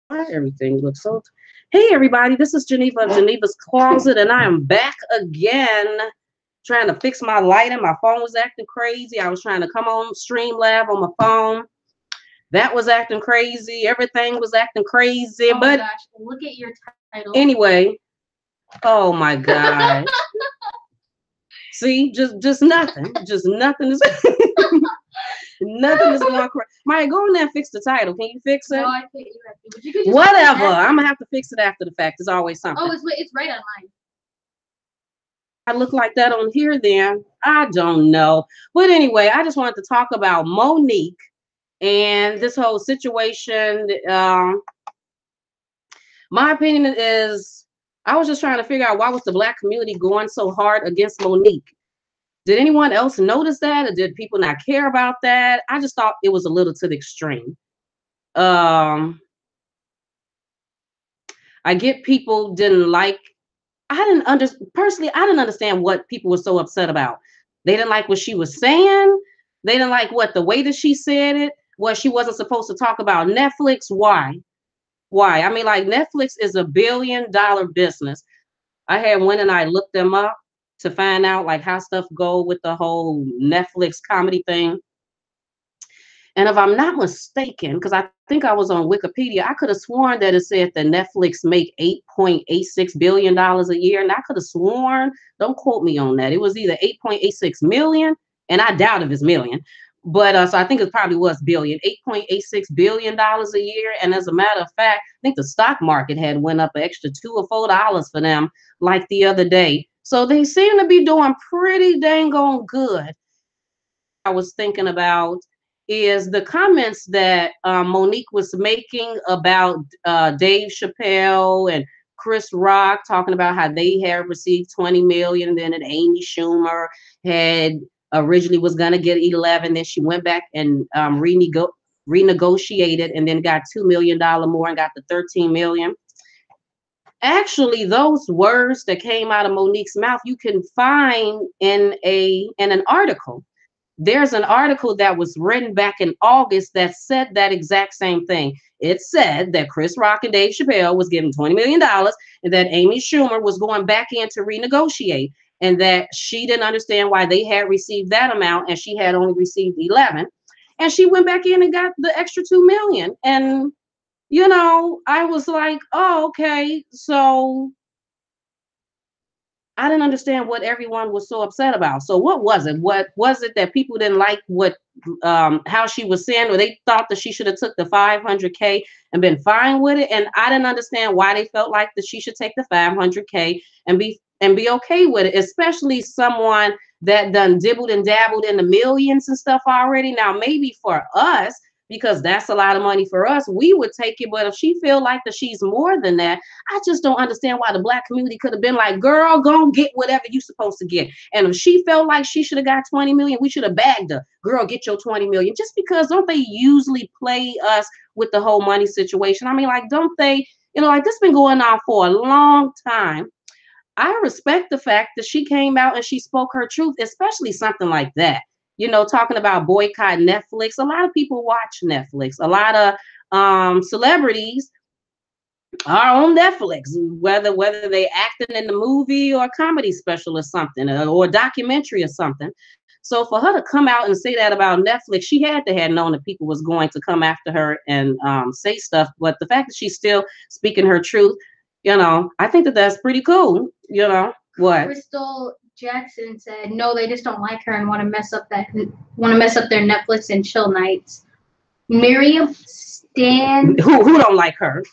Why everything looks so. Hey, everybody, this is Geneva of Geneva's Closet, and I am back again trying to fix my lighting. My phone was acting crazy. I was trying to come on Streamlab on my phone. That was acting crazy. Everything was acting crazy. Oh but my gosh, look at your title. Anyway, oh my God. See, just nothing. Just nothing is nothing is going crazy. Maya, go in there and fix the title. Can you fix it? No, I can't. You have to. But you can just Whatever. I'm gonna have to fix it after the fact. There's always something. Oh, it's right on mine. I look like that on here then? I don't know. But anyway, I just wanted to talk about Monique and this whole situation. My opinion is I was just trying to figure out why was the black community going so hard against Monique. Did anyone else notice that, or did people not care about that? I just thought it was a little to the extreme. Um, I get people didn't like. I didn't under personally. I didn't understand what people were so upset about. They didn't like what she was saying. They didn't like what the way that she said it. What she wasn't supposed to talk about Netflix. Why? Why? I mean, like Netflix is $1 billion business. I had went and I looked them up to find out like how stuff go with the whole Netflix comedy thing. And if I'm not mistaken, because I think I was on Wikipedia, I could have sworn that it said that Netflix make $8.86 billion a year. And I could have sworn, don't quote me on that. It was either 8.86 million, and I doubt if it's million. But so I think it probably was billion, $8.86 billion a year. And as a matter of fact, I think the stock market had went up an extra $2 or $4 for them like the other day. So they seem to be doing pretty dang on good. I was thinking about is the comments that Monique was making about Dave Chappelle and Chris Rock talking about how they had received 20 million, and then Amy Schumer had originally was gonna get 11, then she went back and renegotiated, and then got $2 million more and got the 13 million. Actually, those words that came out of Monique's mouth, you can find in an article. There's an article that was written back in August that said that exact same thing. It said that Chris Rock and Dave Chappelle was given $20 million, and that Amy Schumer was going back in to renegotiate, and that she didn't understand why they had received that amount and she had only received 11. And she went back in and got the extra 2 million. And I was like, oh, okay. So I didn't understand what everyone was so upset about. So what was it? What was it that people didn't like what how she was saying, or they thought that she should have took the 500K and been fine with it? And I didn't understand why they felt like that she should take the 500K and be okay with it, especially someone that done dibbled and dabbled in the millions and stuff already. Now maybe for us, because that's a lot of money for us, we would take it. But if she feel like that she's more than that, I just don't understand why the black community could have been like, girl, go get whatever you supposed to get. And if she felt like she should have got 20 million, we should have bagged her. Girl, get your 20 million. Just because don't they usually play us with the whole money situation? I mean, like, don't they, like this been going on for a long time. I respect the fact that she came out and she spoke her truth, especially something like that. Talking about boycott Netflix. A lot of people watch Netflix. A lot of celebrities are on Netflix, whether they acting in the movie or a comedy special or something, or a documentary or something. So for her to come out and say that about Netflix, she had to have known that people was going to come after her and say stuff. But the fact that she's still speaking her truth, I think that that's pretty cool. What? Crystal Jackson said, "No, they just don't like her and want to mess up their Netflix and chill nights." Miriam Stan, who don't like her?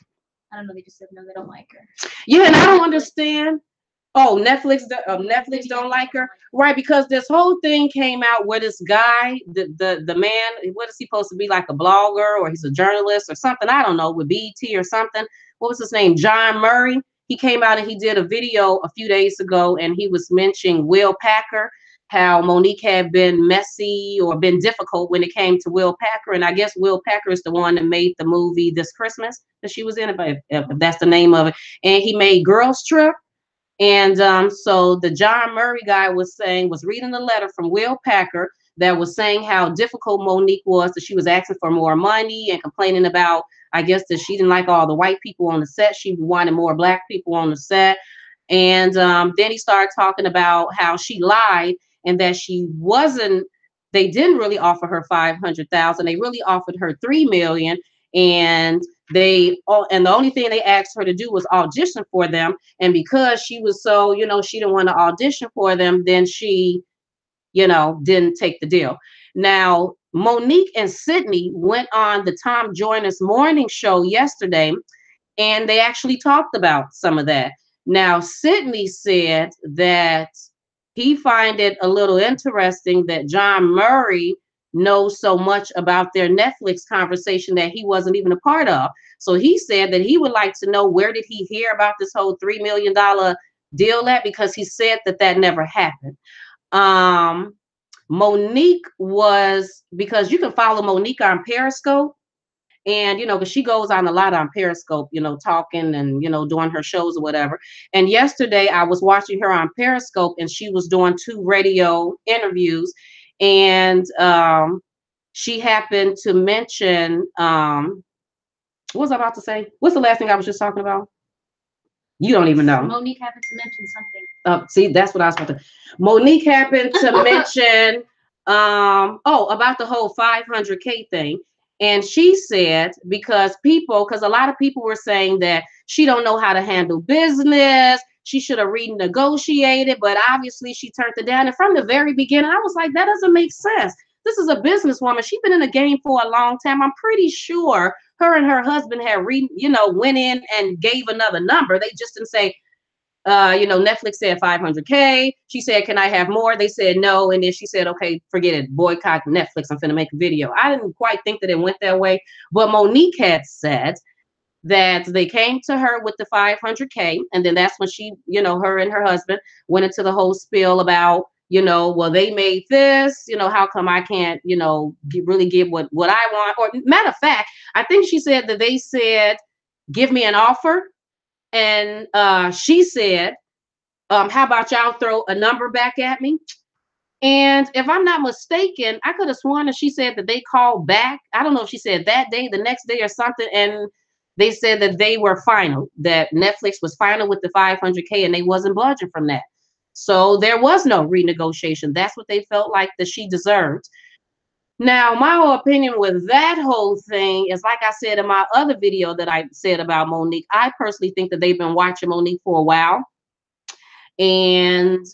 I don't know. They just said no, they don't like her. Yeah, and I don't understand. Oh, Netflix don't like her, right? Because this whole thing came out where this guy, the man, what is he supposed to be, like a blogger or he's a journalist or something? I don't know, with BET or something. What was his name? John Murray. He came out and he did a video a few days ago, and he was mentioning Will Packer, how Monique had been messy or been difficult when it came to Will Packer. And I guess Will Packer is the one that made the movie This Christmas that she was in, if that's the name of it. And he made Girls Trip. And so the John Murray guy was reading the letter from Will Packer that was saying how difficult Monique was, that she was asking for more money and complaining about, I guess that she didn't like all the white people on the set. She wanted more black people on the set. And then he started talking about how she lied and that she wasn't. They didn't really offer her 500,000. They really offered her 3 million, and and the only thing they asked her to do was audition for them. And because she was so, she didn't want to audition for them, then she, didn't take the deal. Now, Monique and Sydney went on the Tom Joyner's morning show yesterday, and they actually talked about some of that. Now, Sydney said that he find it a little interesting that John Murray knows so much about their Netflix conversation that he wasn't even a part of. So he said that he would like to know, where did he hear about this whole $3 million deal at, because he said that never happened. Monique was, because you can follow Monique on Periscope. And, because she goes on a lot on Periscope, talking and, doing her shows or whatever. And yesterday I was watching her on Periscope, and she was doing 2 radio interviews. And she happened to mention, what was I about to say? What's the last thing I was just talking about? You don't even know. Monique happened to mention something. See, that's what I was about to. Monique happened to mention, about the whole 500K thing. And she said, because a lot of people were saying that she don't know how to handle business. She should have renegotiated, but obviously she turned it down. And from the very beginning, I was like, that doesn't make sense. This is a businesswoman. She's been in the game for a long time. I'm pretty sure her and her husband had went in and gave another number. They just didn't say, Netflix said 500K. She said, can I have more? They said no. And then she said, okay, forget it. Boycott Netflix. I'm finna make a video. I didn't quite think that it went that way. But Monique had said that they came to her with the 500K. And then that's when she, her and her husband went into the whole spiel about, well, they made this, how come I can't, really give what I want? Or matter of fact, I think she said that they said, give me an offer. And she said, how about y'all throw a number back at me? And if I'm not mistaken, I could have sworn that she said that they called back. I don't know if she said that day, the next day or something. And they said that they were final, that Netflix was final with the 500K, and they wasn't budging from that. So there was no renegotiation. That's what they felt like that she deserved. Now, my opinion with that whole thing is, like I said in my other video that I said about Monique, I personally think that they've been watching Monique for a while, and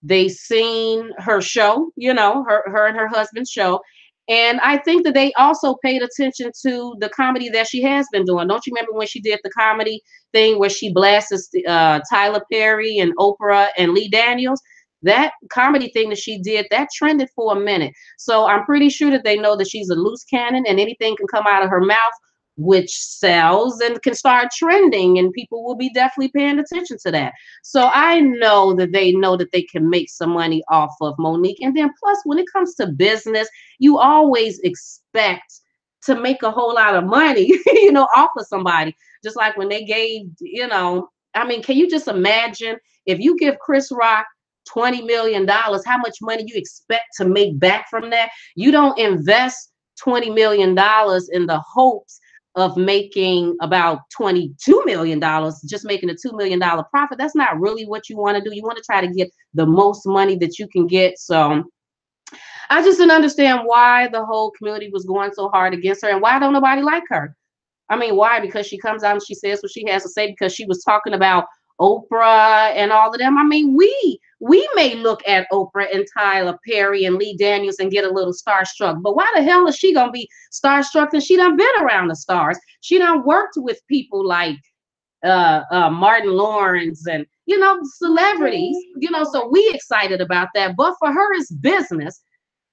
they seen her show, her and her husband's show. And I think that they also paid attention to the comedy that she has been doing. Don't you remember when she did the comedy thing where she blasted Tyler Perry and Oprah and Lee Daniels? That comedy thing that she did, that trended for a minute. So I'm pretty sure that they know that she's a loose cannon, and anything can come out of her mouth which sells and can start trending, and people will be definitely paying attention to that. So I know that they know that they can make some money off of Monique. And then plus, when it comes to business, you always expect to make a whole lot of money, off of somebody. Just like when they gave, can you just imagine if you give Chris Rock $20 million, how much money you expect to make back from that? You don't invest $20 million in the hopes of making about $22 million, just making a $2 million profit. That's not really what you want to do. You want to try to get the most money that you can get. So I just didn't understand why the whole community was going so hard against her, and why don't nobody like her. I mean, why? Because she comes out and she says what she has to say, because she was talking about Oprah and all of them. I mean, we may look at Oprah and Tyler Perry and Lee Daniels and get a little starstruck, but why the hell is she gonna be starstruck? And she done been around the stars. She done worked with people like Martin Lawrence and celebrities. So we excited about that. But for her, it's business.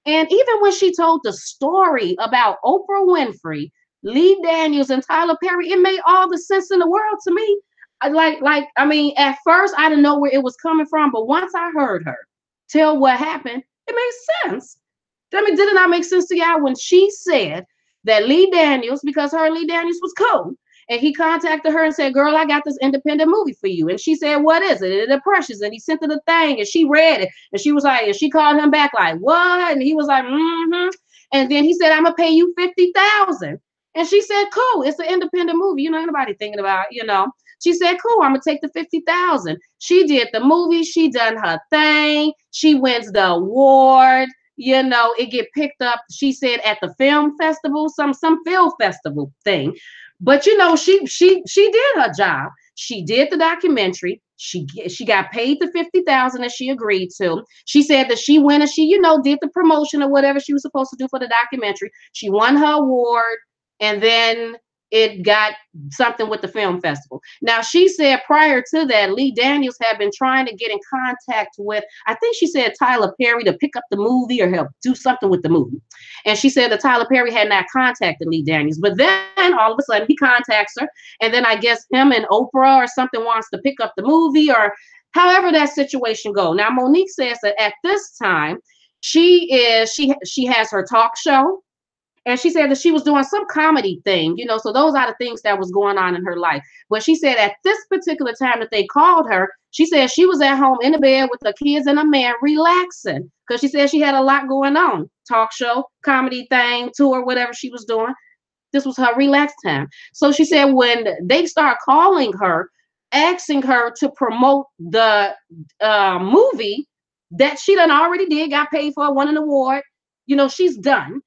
And even when she told the story about Oprah Winfrey, Lee Daniels, and Tyler Perry, it made all the sense in the world to me. At first I didn't know where it was coming from, but once I heard her tell what happened, it made sense. Did it not make sense to y'all when she said that Lee Daniels, because her and Lee Daniels was cool, and he contacted her and said, girl, I got this independent movie for you. And she said, what is it? It's Precious. And he sent her the thing, and she read it, and she was like, and she called him back like, what? And he was like, mm-hmm. And then he said, I'm gonna pay you $50,000. And she said, cool, it's an independent movie. Ain't nobody thinking about, She said, cool, I'm gonna take the 50,000. She did the movie, she done her thing, she wins the award, it get picked up, she said, at the film festival, some film festival thing. But she did her job. She did the documentary. She got paid the 50,000 that she agreed to. She said that she went and she, did the promotion or whatever she was supposed to do for the documentary. She won her award, and then it got something with the film festival. Now, she said prior to that, Lee Daniels had been trying to get in contact with, I think she said, Tyler Perry, to pick up the movie or help do something with the movie. And she said that Tyler Perry had not contacted Lee Daniels, but then all of a sudden he contacts her, and then I guess him and Oprah or something wants to pick up the movie, or however that situation go. Now, Monique says that at this time she has her talk show. And she said that she was doing some comedy thing, so those are the things that was going on in her life. But she said at this particular time that they called her, she said she was at home in the bed with the kids and a man relaxing, because she said she had a lot going on. Talk show, comedy thing, tour, whatever she was doing. This was her relaxed time. So she said when they start calling her, asking her to promote the movie that she done already did, got paid for, won an award, she's done.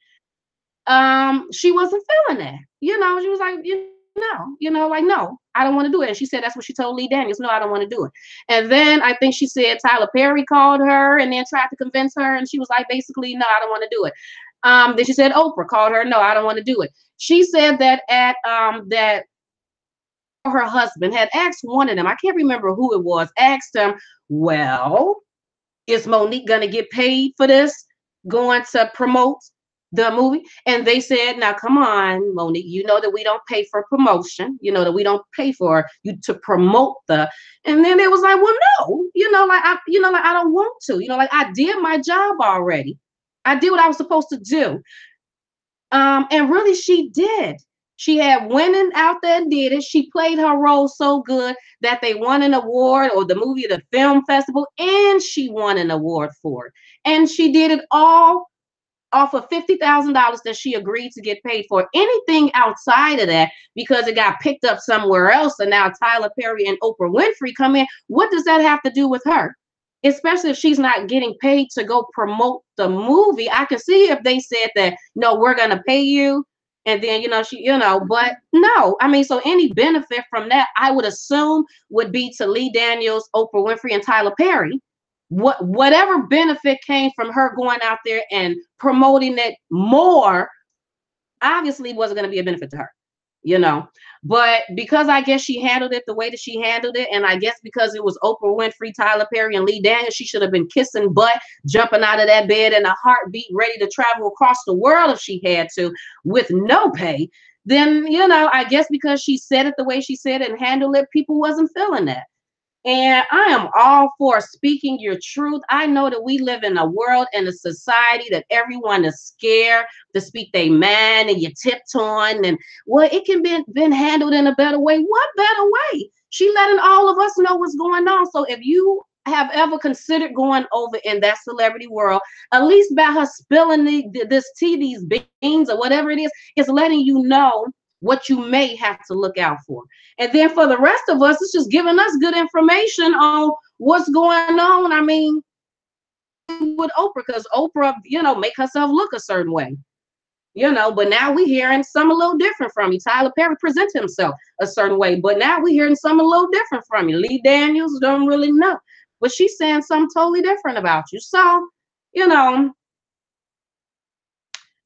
She wasn't feeling that. She was like, no, I don't want to do it. And she said that's what she told Lee Daniels. No, I don't want to do it. And then I think she said Tyler Perry called her and then tried to convince her, and she was like, basically, no, I don't want to do it. Then she said Oprah called her. No, I don't want to do it. She said that that her husband had asked one of them, I can't remember who it was, asked him, well, is Monique gonna get paid for this, going to promote the movie? And they said, now come on, Monique, you know that we don't pay for promotion, that we don't pay for you to promote the. And then it was like, well, no, I don't want to, I did my job already. I did what I was supposed to do. And really she did. She had went out there and did it. She played her role so good that they won an award, or the movie, the film festival, and she won an award for it. And she did it all off of $50,000 that she agreed to get paid for. Anything outside of that, because it got picked up somewhere else, and now Tyler Perry and Oprah Winfrey come in, what does that have to do with her? Especially if she's not getting paid to go promote the movie. I can see if they said that, no, we're going to pay you. And then, but no, I mean, so any benefit from that, I would assume, would be to Lee Daniels, Oprah Winfrey, and Tyler Perry. Whatever benefit came from her going out there and promoting it more, obviously wasn't going to be a benefit to her, but because I guess she handled it the way that she handled it, and I guess because it was Oprah Winfrey, Tyler Perry, and Lee Daniels, she should have been kissing butt, jumping out of that bed in a heartbeat, ready to travel across the world if she had to, with no pay. Then, I guess because she said it the way she said it and handled it, people wasn't feeling that. And I am all for speaking your truth. I know that we live in a world and a society that everyone is scared to speak their mind, and you're tiptoeing, and well, it can be been handled in a better way. What better way? She letting all of us know what's going on. So if you have ever considered going over in that celebrity world, at least by her spilling this tea, these beans, or whatever it is letting you know what you may have to look out for. And then for the rest of us, it's just giving us good information on what's going on. I mean, with Oprah, because Oprah, make herself look a certain way, but now we're hearing some a little different from you. Tyler Perry presents himself a certain way, but now we're hearing some a little different from you. Lee Daniels, don't really know, but she's saying something totally different about you. So,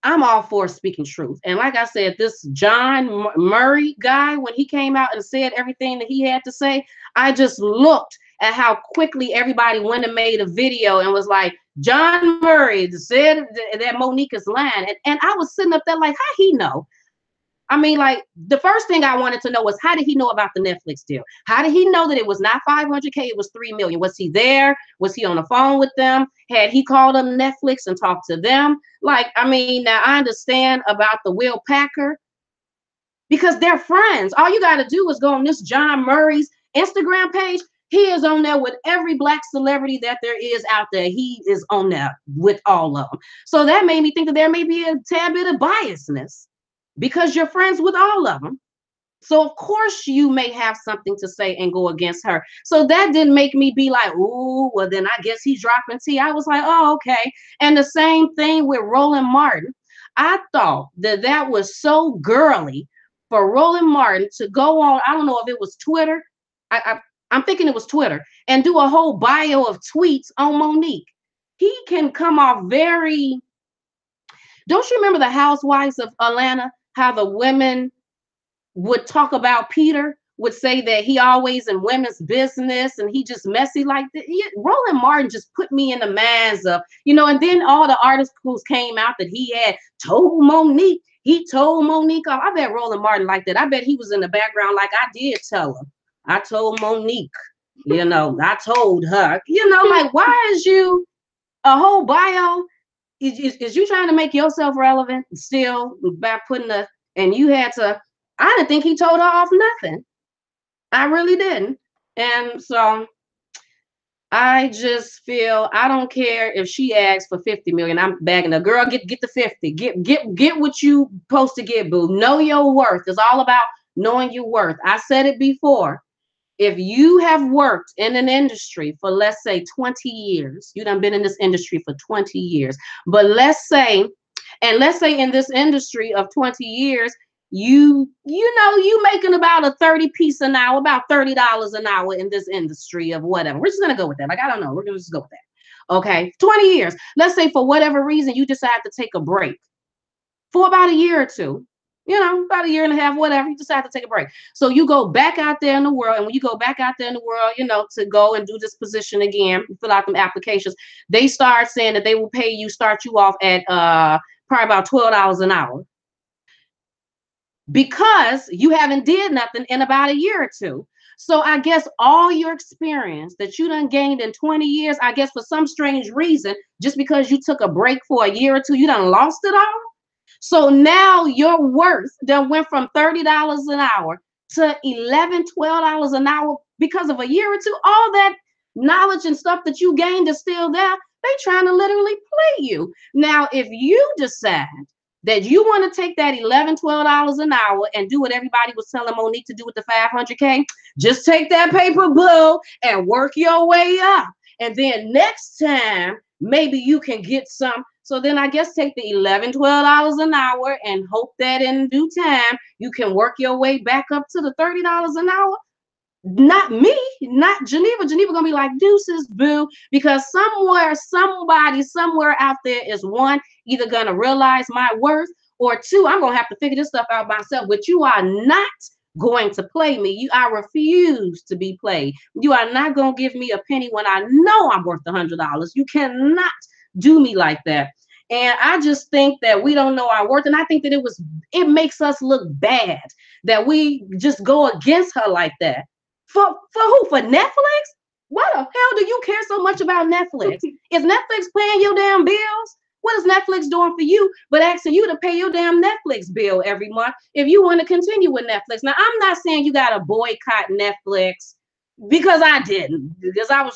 I'm all for speaking truth. And like I said, this John Murray guy, when he came out and said everything that he had to say, I just looked at how quickly everybody went and made a video and was like, John Murray said that Monique is lying. And I was sitting up there like, how he know? I mean, like, the first thing I wanted to know was, how did he know about the Netflix deal? How did he know that it was not 500K, it was 3 million? Was he there? Was he on the phone with them? Had he called them Netflix and talked to them? Like, I mean, now I understand about the Will Packer, because they're friends. All you got to do is go on this John Murray's Instagram page. He is on there with every Black celebrity that there is out there. He is on there with all of them. So that made me think that there may be a tad bit of biasness. because you're friends with all of them. So of course you may have something to say and go against her. So that didn't make me be like, ooh, well then I guess he's dropping tea. I was like, oh, okay. And the same thing with Roland Martin. I thought that that was so girly for Roland Martin to go on. I don't know if it was Twitter. I'm thinking it was Twitter, and do a whole bio of tweets on Monique. He can come off very. Don't you remember the Housewives of Atlanta? How the women would talk about Peter, would say that he always in women's business and he just messy like that. Roland Martin just put me in the minds of, and then all the articles came out that he had told Monique. He told Monique off. I bet Roland Martin like that. I bet he was in the background like I did tell him. I told Monique, I told her, like, why is you a whole bio? Is you trying to make yourself relevant still by putting and you had to, I didn't think he told her off nothing. I really didn't. And so I just feel I don't care if she asks for 50 million. I'm bagging the girl, get the 50. Get what you supposed to get, boo. Know your worth. It's all about knowing your worth. I said it before. If you have worked in an industry for, let's say, 20 years, you done been in this industry for 20 years, but let's say in this industry of 20 years, you making about a 30 piece an hour, about $30 an hour in this industry of whatever. We're just going to go with that. Like, I don't know. We're going to just go with that. Okay. 20 years. Let's say for whatever reason, you decide to take a break for about a year or two. About a year and a half, whatever, you decide to take a break. So you go back out there in the world. And when you go back out there in the world, to go and do this position again, fill out them applications, they start saying that they will start you off at probably about $12 an hour. Because you haven't did nothing in about a year or two. So I guess all your experience that you done gained in 20 years, I guess for some strange reason, just because you took a break for a year or two, you done lost it all. So now your worth done went from $30 an hour to $11, $12 an hour because of a year or two. All that knowledge and stuff that you gained is still there. They trying to literally play you. Now, if you decide that you want to take that $11, $12 an hour and do what everybody was telling Monique to do with the 500K, just take that paper bill and work your way up. And then next time, maybe you can get some. So then I guess take the $11, $12 an hour and hope that in due time, you can work your way back up to the $30 an hour. Not me, not Geneva. Geneva gonna be like, deuces, boo, because somebody, somewhere out there is one, either gonna realize my worth, or two, I'm gonna have to figure this stuff out myself. But you are not going to play me. I refuse to be played. You are not gonna give me a penny when I know I'm worth $100. You cannot do me like that. And I just think that we don't know our worth. And I think that it makes us look bad that we just go against her like that. For who? For Netflix? What the hell do you care so much about Netflix? Is Netflix paying your damn bills? What is Netflix doing for you but asking you to pay your damn Netflix bill every month if you want to continue with Netflix? Now, I'm not saying you got to boycott Netflix, because I didn't. Because I'm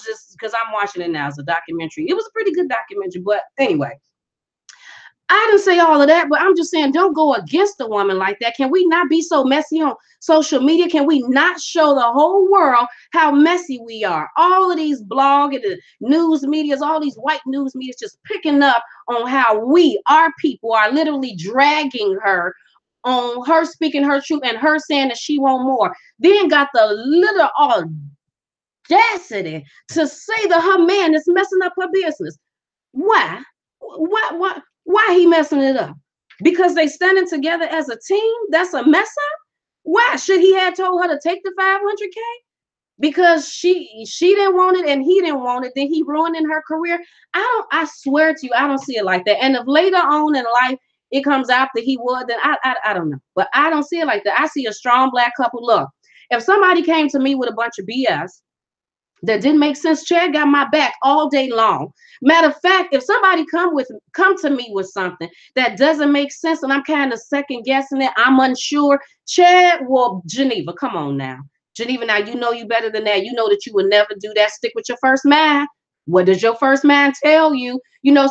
watching it now as a documentary. It was a pretty good documentary. But anyway, I didn't say all of that, but I'm just saying, don't go against a woman like that. Can we not be so messy on social media? Can we not show the whole world how messy we are? All of these blog and the news medias, all these white news medias just picking up on how our people are literally dragging her on her speaking her truth and her saying that she want more. Then got the little audacity to say that her man is messing up her business. Why? Why he messing it up? Because they standing together as a team? That's a mess up? Why should he have told her to take the 500K? Because she didn't want it and he didn't want it, then he ruining her career. I swear to you, I don't see it like that. And if later on in life it comes out that he would, then I don't know. But I don't see it like that. I see a strong Black couple. Look, if somebody came to me with a bunch of BS that didn't make sense, Chad got my back all day long. Matter of fact, if somebody come to me with something that doesn't make sense and I'm kind of second guessing it, I'm unsure, Chad, well, Geneva, come on now. Geneva, now you know you better than that. You know that you would never do that. Stick with your first man. What does your first man tell you?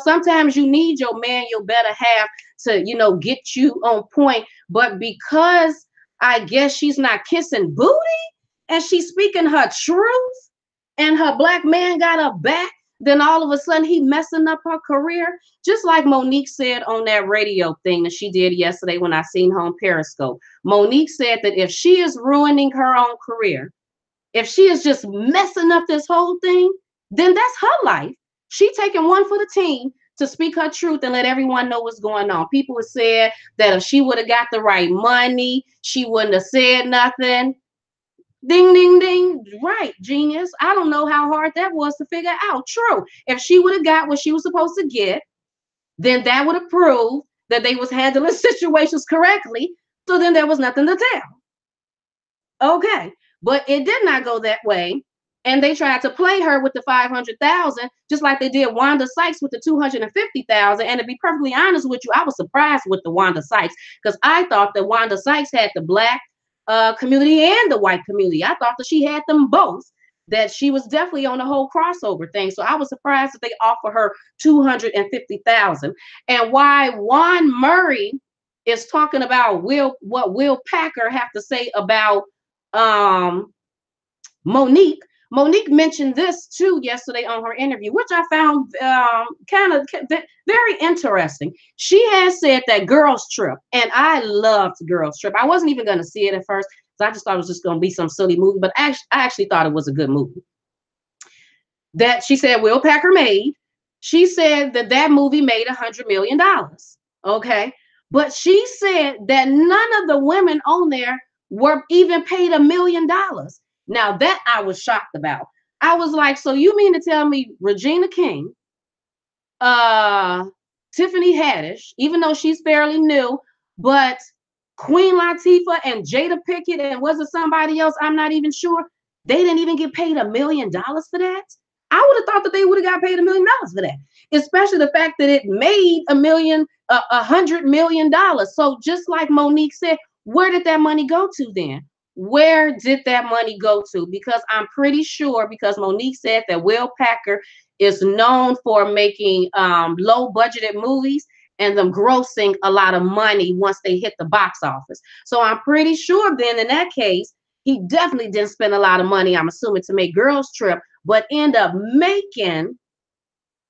Sometimes you need your man, your better half, to, get you on point. but because I guess she's not kissing booty and she's speaking her truth and her black man got her back, then all of a sudden he messing up her career. Just like Monique said on that radio thing that she did yesterday when I seen her on Periscope. Monique said that if she is ruining her own career, if she is just messing up this whole thing, then that's her life. She taking one for the team to speak her truth and let everyone know what's going on. People have said that if she would have got the right money, she wouldn't have said nothing. Ding, ding, ding. Right, genius. I don't know how hard that was to figure out. True. If she would have got what she was supposed to get, then that would have proved that they was handling situations correctly. So then there was nothing to tell. Okay. But it did not go that way. And they tried to play her with the 500,000, just like they did Wanda Sykes with the 250,000. And to be perfectly honest with you, I was surprised with the Wanda Sykes because I thought that Wanda Sykes had the black community and the white community. I thought that she had them both, that she was definitely on the whole crossover thing. So I was surprised that they offer her 250,000. And why Juan Murray is talking about what Will Packer have to say about Monique. Monique mentioned this too yesterday on her interview, which I found kind of very interesting. She has said that Girls Trip, and I loved Girls Trip. I wasn't even going to see it at first, because I just thought it was just going to be some silly movie, but I actually thought it was a good movie. That she said Will Packer made. She said that movie made $100 million. Okay. But she said that none of the women on there were even paid $1 million. Now that I was shocked about. I was like, so you mean to tell me Regina King, Tiffany Haddish, even though she's fairly new, but Queen Latifah and Jada Pinkett and was it somebody else? I'm not even sure. They didn't even get paid $1 million for that. I would have thought that they would have got paid $1 million for that, especially the fact that it made $100 million. So just like Monique said, where did that money go to then? Where did that money go to? Because I'm pretty sure, because Monique said that Will Packer is known for making low budgeted movies and them grossing a lot of money once they hit the box office. So I'm pretty sure then in that case, he definitely didn't spend a lot of money, I'm assuming, to make Girls Trip, but end up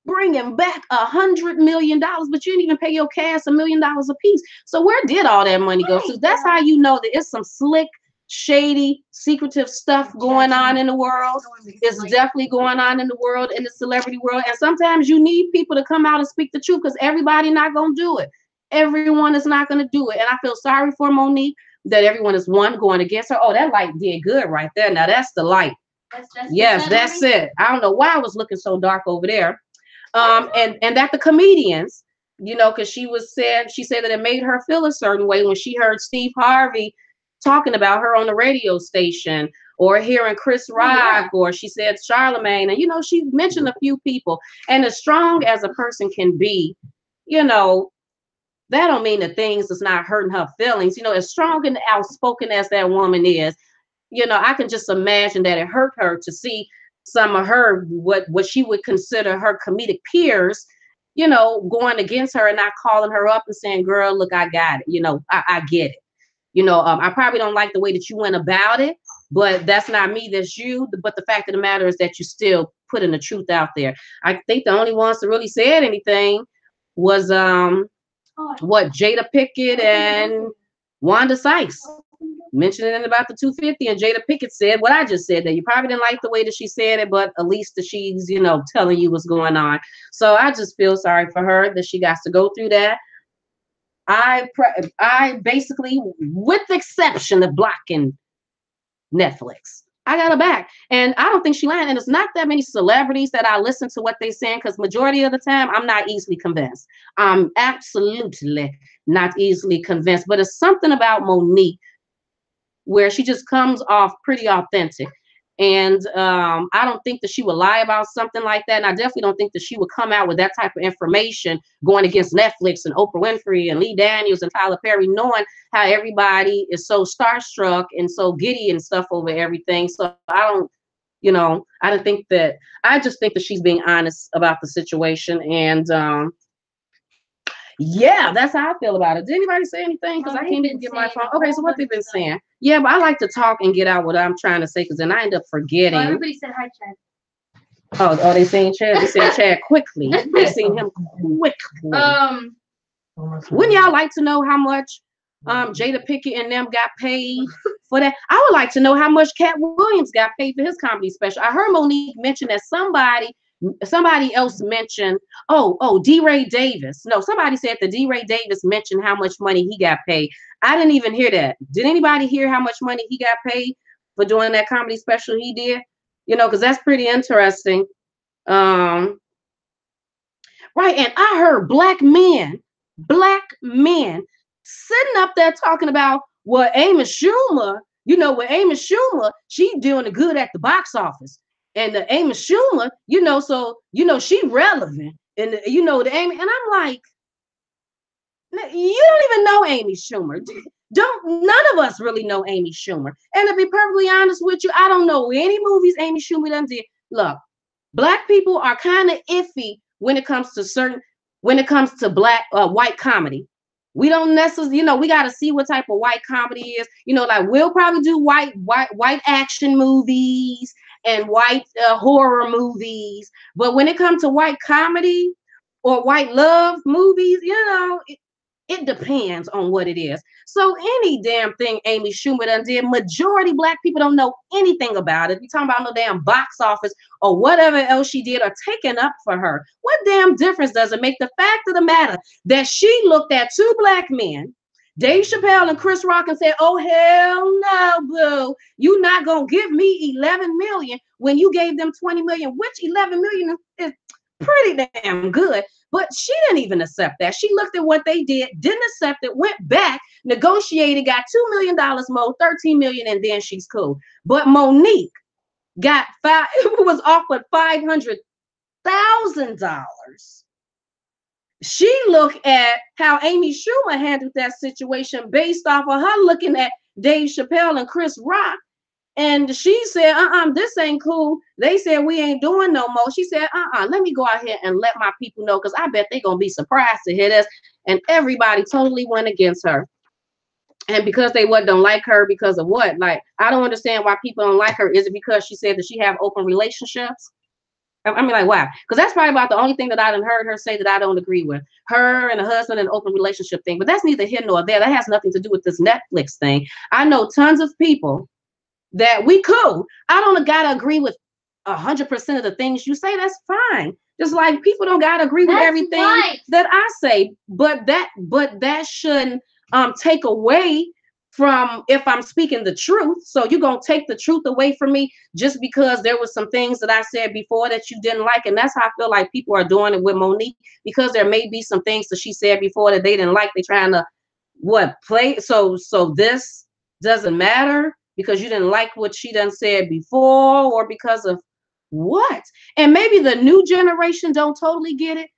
bringing back $100 million, but you didn't even pay your cast $1 million a piece. So where did all that money go to? That's how you know that it's some slick, shady, secretive stuff going on in the world. It's definitely going on in the world, in the celebrity world. And sometimes you need people to come out and speak the truth, because everybody not going to do it. Everyone is not going to do it. And I feel sorry for Monique that everyone is going against her. Oh, that light did good right there. Now that's the light. Yes, that's it. I don't know why I was looking so dark over there. And that the comedians, because she said that it made her feel a certain way when she heard Steve Harvey talking about her on the radio station, or hearing Chris Rock, or she said Charlemagne, and she mentioned a few people. And as strong as a person can be, that don't mean that things is not hurting her feelings. As strong and outspoken as that woman is, I can just imagine that it hurt her to see some of her, what she would consider her comedic peers, going against her and not calling her up and saying, girl, look, I got it. I get it. I probably don't like the way that you went about it, but that's not me, that's you. But the fact of the matter is that you still putting the truth out there. I think the only ones that really said anything was Jada Pinkett and Wanda Sykes, mentioning about the 250, and Jada Pinkett said what I just said, that you probably didn't like the way that she said it, but at least that she's telling you what's going on. So I just feel sorry for her that she got to go through that. I basically, with the exception of blocking Netflix, I got her back, and I don't think she lied. And it's not that many celebrities that I listen to what they saying, because majority of the time I'm not easily convinced. I'm absolutely not easily convinced. But it's something about Monique where she just comes off pretty authentic. And I don't think that she would lie about something like that. And I definitely don't think that she would come out with that type of information going against Netflix and Oprah Winfrey and Lee Daniels and Tyler Perry, knowing how everybody is so starstruck and so giddy and stuff over everything. So I just think that she's being honest about the situation. And Yeah, that's how I feel about it. Did anybody say anything? Because I can't even get my phone. Okay, so what they've been saying? Yeah, but I like to talk and get out what I'm trying to say because then I end up forgetting. Oh, everybody said hi, Chad. Oh, they saying Chad? They saying Chad quickly. They seen him quickly. Wouldn't y'all like to know how much Jada Pinkett and them got paid for that? I would like to know how much Cat Williams got paid for his comedy special. I heard Monique mention that somebody else mentioned, D-Ray Davis. No, somebody said that D-Ray Davis mentioned how much money he got paid. I didn't even hear that. Did anybody hear how much money he got paid for doing that comedy special he did? You know, because that's pretty interesting. Right, and I heard black men sitting up there talking about Amy Schumer, she doing the good at the box office. And the Amy Schumer, she relevant. And the Amy, and I'm like, you don't even know Amy Schumer. None of us really know Amy Schumer. And to be perfectly honest with you, I don't know any movies Amy Schumer done did. Look, black people are kind of iffy when it comes to black white comedy. We don't necessarily, we got to see what type of white comedy is. Like we'll probably do white action movies and white horror movies. But when it comes to white comedy or white love movies, it depends on what it is. So any damn thing Amy Schumer done did, majority black people don't know anything about it. We talking about no damn box office or whatever else she did or taken up for her. What damn difference does it make? The fact of the matter that she looked at two black men, Dave Chappelle and Chris Rock, and said, "Oh hell no, boo! You not gonna give me 11 million when you gave them 20 million, which 11 million is pretty damn good." But she didn't even accept that. She looked at what they did, didn't accept it, went back, negotiated, got $2 million more, 13 million, and then she's cool. But Monique was offered $500,000. She looked at how Amy Schumer handled that situation based off of her looking at Dave Chappelle and Chris Rock. And she said, this ain't cool. They said we ain't doing no more. She said, let me go out here and let my people know, because I bet they're going to be surprised to hear this. And everybody totally went against her. And because they don't like her because of what? Like, I don't understand why people don't like her. Is it because she said that she have open relationships? I mean, like, wow. Because that's probably about the only thing that I done heard her say that I don't agree with. Her and her husband and open relationship thing. But that's neither here nor there. That has nothing to do with this Netflix thing. I know tons of people that we cool. I don't gotta agree with 100% of the things you say. That's fine. Just like people don't gotta agree with everything that I say. But that shouldn't take away from if I'm speaking the truth. So you're gonna take the truth away from me just because there was some things that I said before that you didn't like. And that's how I feel like people are doing it with Monique, because there may be some things that she said before that they didn't like. They trying to play. So this doesn't matter because you didn't like what she done said before, or because of what? And maybe the new generation don't totally get it.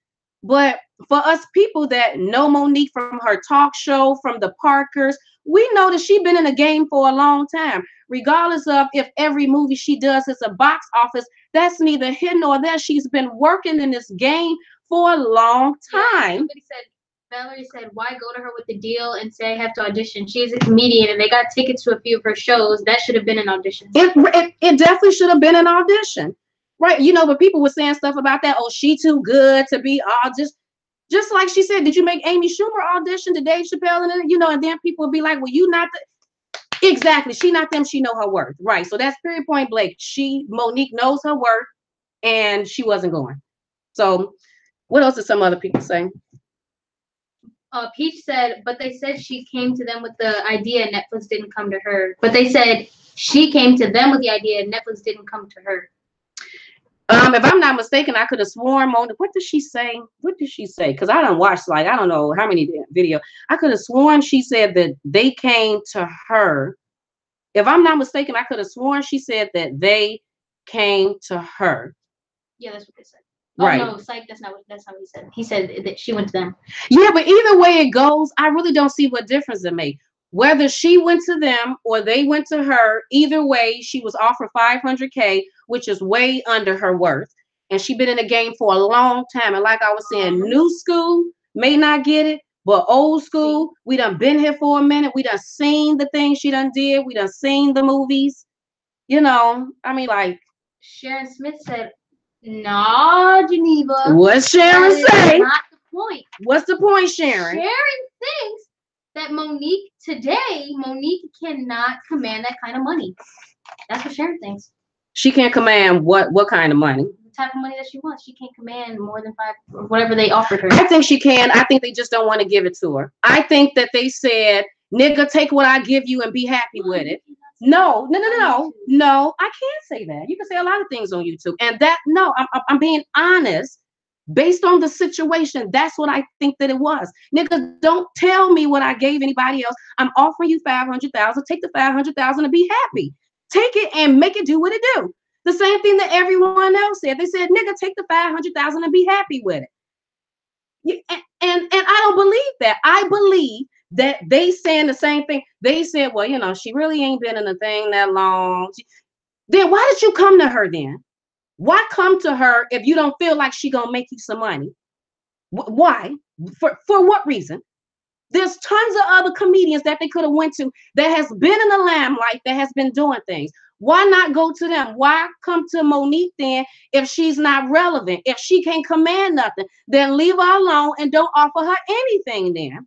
But for us people that know Monique from her talk show, from the Parkers, we know that she's been in the game for a long time. Regardless of if every movie she does is a box office, that's neither here nor there. She's been working in this game for a long time. Valerie said, why go to her with the deal and say I have to audition? She's a comedian and they got tickets to a few of her shows. That should have been an audition. It definitely should have been an audition. Right. But people were saying stuff about that. Oh, she too good to be just like she said, did you make Amy Schumer audition to Dave Chappelle? And then people would be like, well, you not exactly. She not them. She know her worth. Right. So that's period point blank. Monique knows her worth and she wasn't going. So what else did some other people say? Peach said, but they said she came to them with the idea and Netflix didn't come to her. But they said she came to them with the idea and Netflix didn't come to her. If I'm not mistaken, I could have sworn what did she say? Because I don't watch, I don't know how many video. I could have sworn she said that they came to her. If I'm not mistaken, I could have sworn she said that they came to her. Yeah, that's what they said. Right. Oh no, psych, that's not what he said. He said that she went to them. Yeah, but either way it goes, I really don't see what difference it made. Whether she went to them or they went to her, either way, she was offered $500K, which is way under her worth. And she's been in the game for a long time. And like I was saying, new school, may not get it, but old school, we done been here for a minute. We done seen the things she done did. We done seen the movies. You know, I mean, like Sharon Smith said, "Nah, Geneva." What's Sharon say? Not the point. What's the point, Sharon? Sharon thinks that Monique cannot command that kind of money. That's what Sharon thinks. She can't command what kind of money? The type of money that she wants. She can't command more than whatever they offered her. I think she can. I think they just don't want to give it to her. I think that they said, nigga, take what I give you and be happy with it. No, I can't say that. You can say a lot of things on YouTube. And that, no, I'm being honest. Based on the situation, that's what I think that it was. Nigga, don't tell me what I gave anybody else. I'm offering you $500,000. Take the $500,000 and be happy. Take it and make it do what it do. The same thing that everyone else said. They said, nigga, take the $500,000 and be happy with it. And I don't believe that. I believe that they saying the same thing. They said, well, you know, she really ain't been in the thing that long. Then why did you come to her then? Why come to her if you don't feel like she gonna make you some money? Why? For what reason? There's tons of other comedians that they could have went to that has been in the limelight, that has been doing things. Why not go to them? Why come to Monique then if she's not relevant? If she can't command nothing, then leave her alone and don't offer her anything then.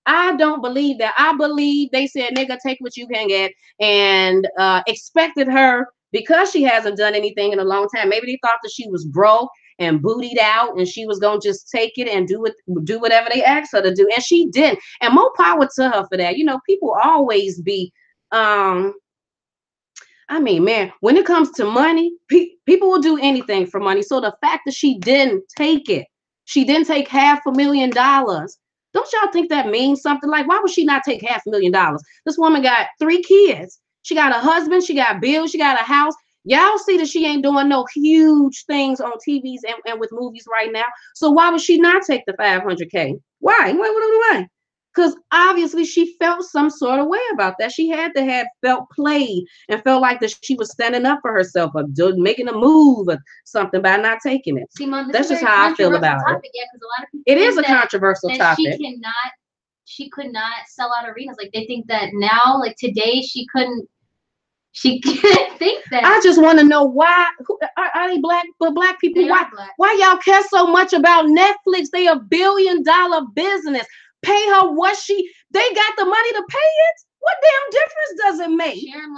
I don't believe that. I believe they said, nigga, take what you can get, and expected her, because she hasn't done anything in a long time. Maybe they thought that she was broke and bootied out and she was going to just take it and do whatever they asked her to do. And she didn't. And more power to her for that. You know, people always be, I mean, man, when it comes to money, people will do anything for money. So the fact that she didn't take it, she didn't take $500,000. Don't y'all think that means something? Like, why would she not take $500,000? This woman got 3 kids. She got a husband. She got bills. She got a house. Y'all see that she ain't doing no huge things on TVs and with movies right now. So why would she not take the $500K? Why? Because obviously she felt some sort of way about that. She had to have felt played and felt like that she was standing up for herself or making a move or something by not taking it. See, Mom, that's just how I feel about it. Yeah, because a lot of people it is a controversial topic. She could not sell out arenas. Like, they think that now, like today, she can't think that. I just want to know why. Are they black? But black people, why y'all care so much about Netflix? They a $1 billion business. Pay her they got the money to pay it. What damn difference does it make? Sharon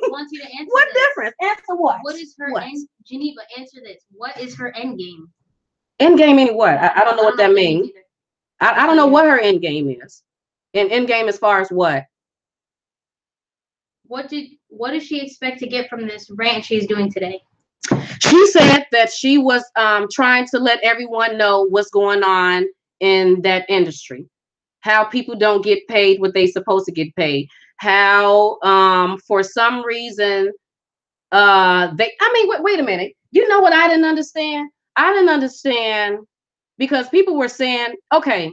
wants you to answer what difference? Answer what? What is her end? Geneva, answer this. What is her end game? End game meaning what? I don't know what that means. I don't know what her end game is. End game as far as what? What does she expect to get from this rant she's doing today? She said that she was trying to let everyone know what's going on in that industry. How people don't get paid what they supposed to get paid. How for some reason wait a minute. You know what I didn't understand? I didn't understand because people were saying, okay,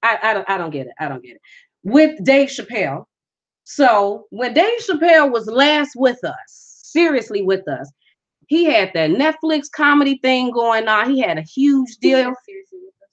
I don't get it. With Dave Chappelle. So when Dave Chappelle was last with us, seriously with us, he had that Netflix comedy thing going on. He had a huge deal.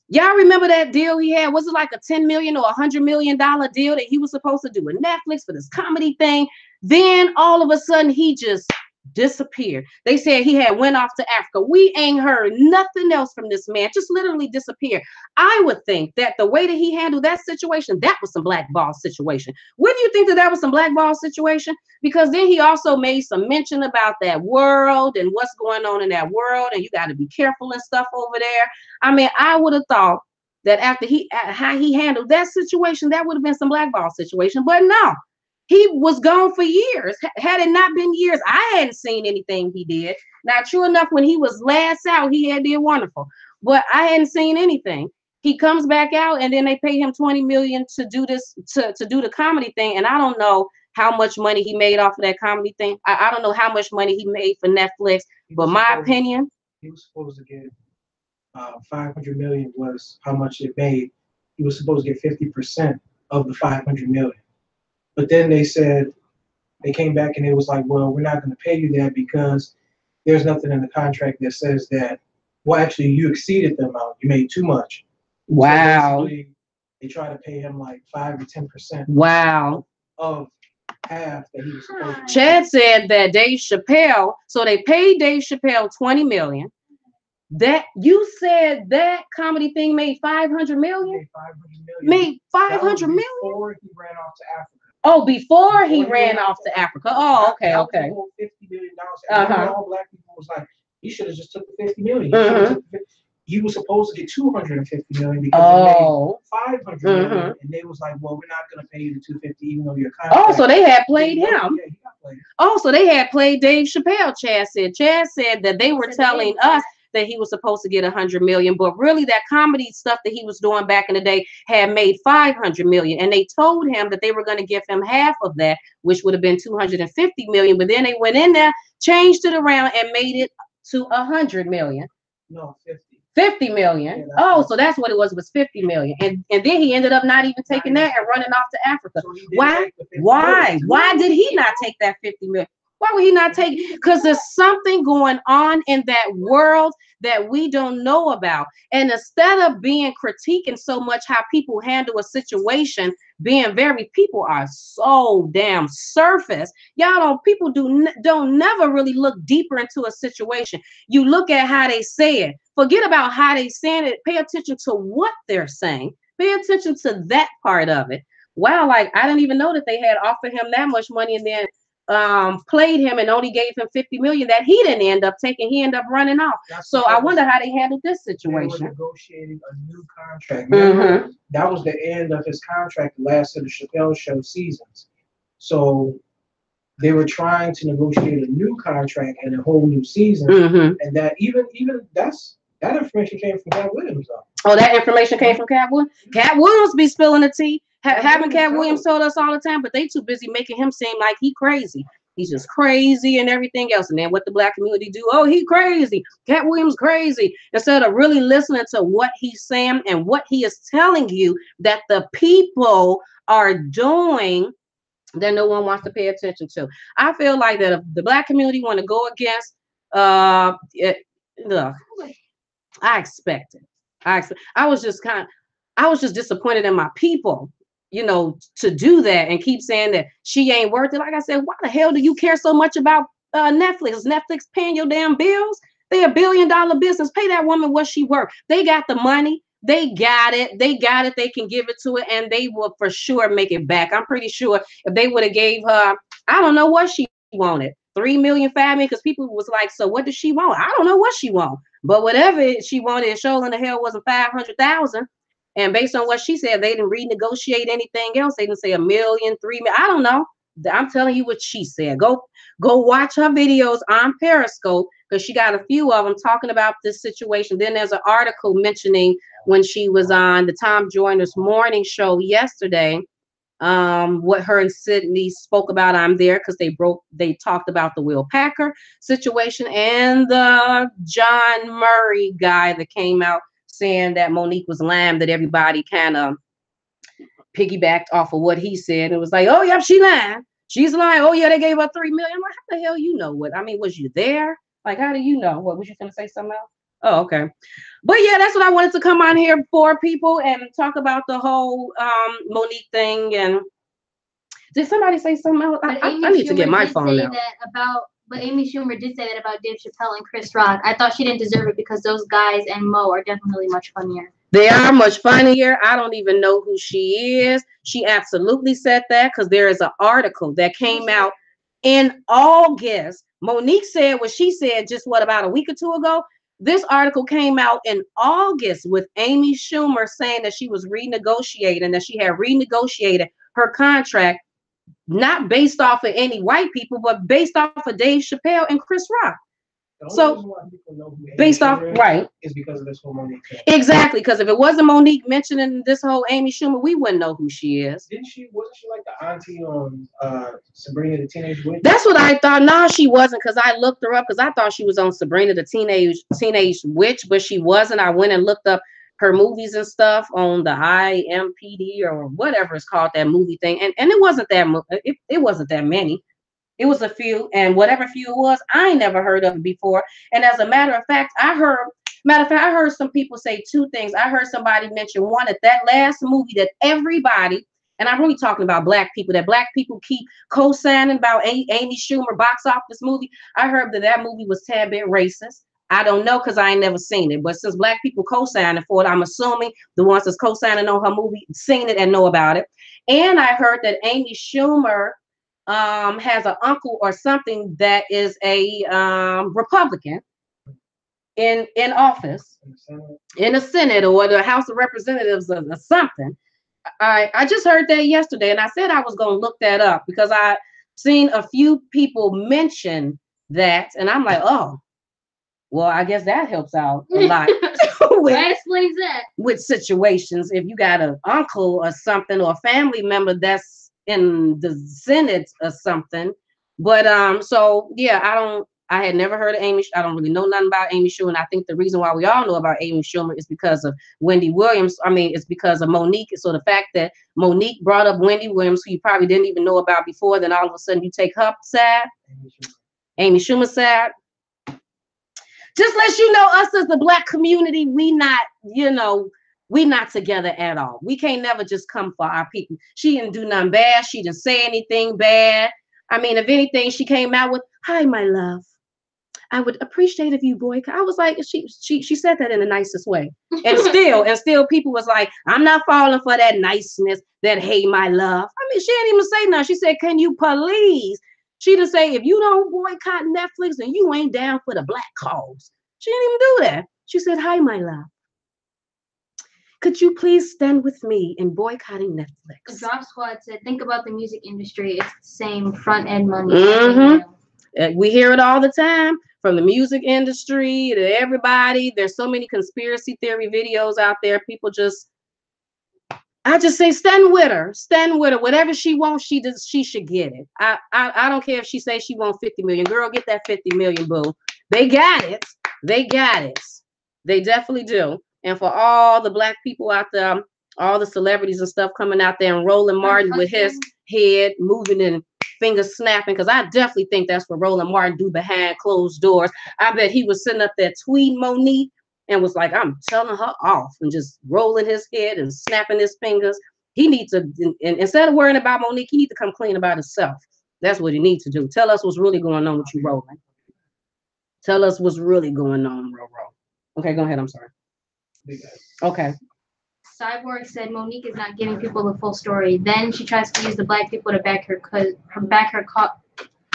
Y'all remember that deal he had? Was it like a $10 million or $100 million deal that he was supposed to do with Netflix for this comedy thing? Then all of a sudden he just disappeared. They said he had went off to Africa. We ain't heard nothing else from this man. Just literally disappeared. I would think that the way that he handled that situation, that was some blackball situation. Wouldn't you think that was some blackball situation? Because then he also made some mention about that world and what's going on in that world, and you got to be careful and stuff over there. I mean, I would have thought that after how he handled that situation, that would have been some blackball situation. But no. He was gone for years. Had it not been years, I hadn't seen anything he did. Now, true enough, when he was last out, he had did wonderful. But I hadn't seen anything. He comes back out, and then they pay him $20 million to do this, to do the comedy thing. And I don't know how much money he made off of that comedy thing. I don't know how much money he made for Netflix. But my opinion, he was supposed to get $500 million was how much it made. He was supposed to get 50% of the $500 million. But then they came back and it was like, well, we're not going to pay you that because there's nothing in the contract that says that, well, actually, you exceeded the amount. You made too much. Wow. So they try to pay him like 5 to 10%. Wow. Of half that he was supposed to. Chad said that Dave Chappelle, so they paid Dave Chappelle $20 million. That you said that comedy thing made $500 million? Made $500 million? Before he ran off to Africa. Oh, before he ran off to Africa. Oh, okay, okay. $50 million. All black people was like, he should have just took the $50 million. He was supposed to get $250 million because they made $500 million, and they was like, "Well, we're not going to pay you the $250 even though you're contract." Oh, so they had played him. Yeah, he got played. Oh, so they had played Dave Chappelle. Chad said that they were telling us that he was supposed to get $100 million, but really that comedy stuff that he was doing back in the day had made $500 million, and they told him that they were going to give him half of that, which would have been $250 million. But then they went in there, changed it around, and made it to $100 million. No, 50. 50 million. Yeah, so that's what it was 50 million. And then he ended up not even taking that and running off to Africa. So why did he not take that 50 million? Why would he not take it? Because there's something going on in that world that we don't know about. And instead of being critiquing so much how people handle a situation, people are so damn surface. People don't never really look deeper into a situation. You look at how they say it. Forget about how they saying it. Pay attention to what they're saying. Pay attention to that part of it. Wow, like I didn't even know that they had offered him that much money and then played him and only gave him 50 million that he didn't end up taking. He ended up running off. So I wonder how they handled this situation. They were negotiating a new contract. Remember, that was the end of his contract, the last of the Chappelle Show seasons. So they were trying to negotiate a new contract and a whole new season. And that even that information came from Cat Williams though. Oh, that information came from Cat Williams? Cat Williams be spilling the tea. Haven't Cat Williams told us all the time, but they too busy making him seem like he crazy. He's just crazy and everything else. And then what the black community do? Oh, he crazy. Cat Williams crazy. Instead of really listening to what he's saying and what he is telling you that the people are doing that no one wants to pay attention to. I feel like that if the black community want to go against, look, I expected. I was just disappointed in my people, to do that and keep saying that she ain't worth it. Like I said, why the hell do you care so much about Netflix? Is Netflix paying your damn bills? They're $1 billion business. Pay that woman what she worth. They got the money. They got it. They can give it to her, and they will for sure make it back. I'm pretty sure if they would have gave her, I don't know what she wanted, 3 million, 5 million, because people was like, so what does she want? I don't know what she want, but whatever she wanted, it sure in the hell wasn't 500,000. And based on what she said, they didn't renegotiate anything else. They didn't say 1 million, 3 million. I don't know. I'm telling you what she said. Go watch her videos on Periscope, because she got a few of them talking about this situation. Then there's an article mentioning when she was on the Tom Joyner's morning show yesterday, what her and Sydney spoke about on there, because they talked about the Will Packer situation and the John Murray guy that came out saying that Monique was lying, that everybody kind of piggybacked off of what he said. It was like, oh, yeah, she lying. She's lying. Oh, yeah, they gave her 3 million. I'm like, how the hell you know what? I mean, was you there? Like, how do you know? What was you going to say something else? Oh, okay. But yeah, that's what I wanted to come on here for, people, and talk about the whole Monique thing. And did somebody say something else? I need to get my phone out. But Amy Schumer did say that about Dave Chappelle and Chris Rock. I thought she didn't deserve it because those guys and Mo are definitely much funnier. They are much funnier. I don't even know who she is. She absolutely said that, because there is an article that came out in August. Monique said what she said just about a week or two ago. This article came out in August with Amy Schumer saying that she was renegotiating, that she had renegotiated her contract, not based off of any white people, but based off of Dave Chappelle and Chris Rock. So based off, right, is because of this whole Monique thing. Exactly, because if it wasn't Monique mentioning this whole Amy Schumer, we wouldn't know who she is. Wasn't she like the auntie on Sabrina the Teenage Witch? That's what I thought. No, she wasn't, because I looked her up, because I thought she was on Sabrina the Teenage Witch, but she wasn't. I went and looked up her movies and stuff on the IMPD or whatever it's called, that movie thing, and it wasn't that it wasn't that many. It was a few, and whatever few it was, I ain't never heard of it before. And as a matter of fact, I heard Matter of fact, I heard some people say two things. I heard somebody mention one, at that last movie that everybody, and I'm really talking about black people, that black people keep co-signing about Amy Schumer box office movie. I heard that that movie was a tad bit racist. I don't know because I ain't never seen it. But since black people co-signing for it, I'm assuming the ones that's co-signing on her movie seen it and know about it. And I heard that Amy Schumer has an uncle or something that is a Republican in office in the Senate or the House of Representatives or something. I just heard that yesterday, and I said I was going to look that up because I seen a few people mention that, and I'm like, oh, well, I guess that helps out a lot That explains that. with situations. If you got an uncle or something or a family member that's in the Senate or something, but so yeah, I had never heard of Amy. I don't really know nothing about Amy Schumer. And I think the reason why we all know about Amy Schumer is because of Wendy Williams. I mean, it's because of Monique. So the fact that Monique brought up Wendy Williams, who you probably didn't even know about before, then all of a sudden you take her side, Amy Schumer's side. Just let you know, us as the black community, we not together at all. We can't never just come for our people. She didn't do nothing bad. She didn't say anything bad. I mean, if anything, she came out with, "Hi, my love. I would appreciate if you boycott." I was like, she said that in the nicest way. And still people was like, "I'm not falling for that niceness, that hey, my love." I mean, she didn't even say nothing. She said, "Can you please?" She didn't say, "If you don't boycott Netflix and you ain't down for the black cause." She didn't even do that. She said, "Hi, my love. Could you please stand with me in boycotting Netflix?" The Drop Squad said, "Think about the music industry. It's the same front end money." We hear it all the time from the music industry to everybody. There's so many conspiracy theory videos out there. People I just say stand with her. Stand with her. Whatever she wants, she should get it. I don't care if she says she wants 50 million. Girl, get that 50 million, boo. They got it. They got it. They definitely do. And for all the black people out there, all the celebrities and stuff coming out there, and Roland Martin with his head moving and fingers snapping, because I definitely think that's what Roland Martin do behind closed doors. I bet he was sitting up there tweeting Monique and was like, "I'm telling her off," and just rolling his head and snapping his fingers. He needs to, and instead of worrying about Monique, he needs to come clean about himself. That's what he needs to do. Tell us what's really going on with you, Roland. Tell us what's really going on, Ro. Okay, go ahead. I'm sorry. Okay. Cyborg said Monique is not giving people the full story. Then she tries to use the black people to back her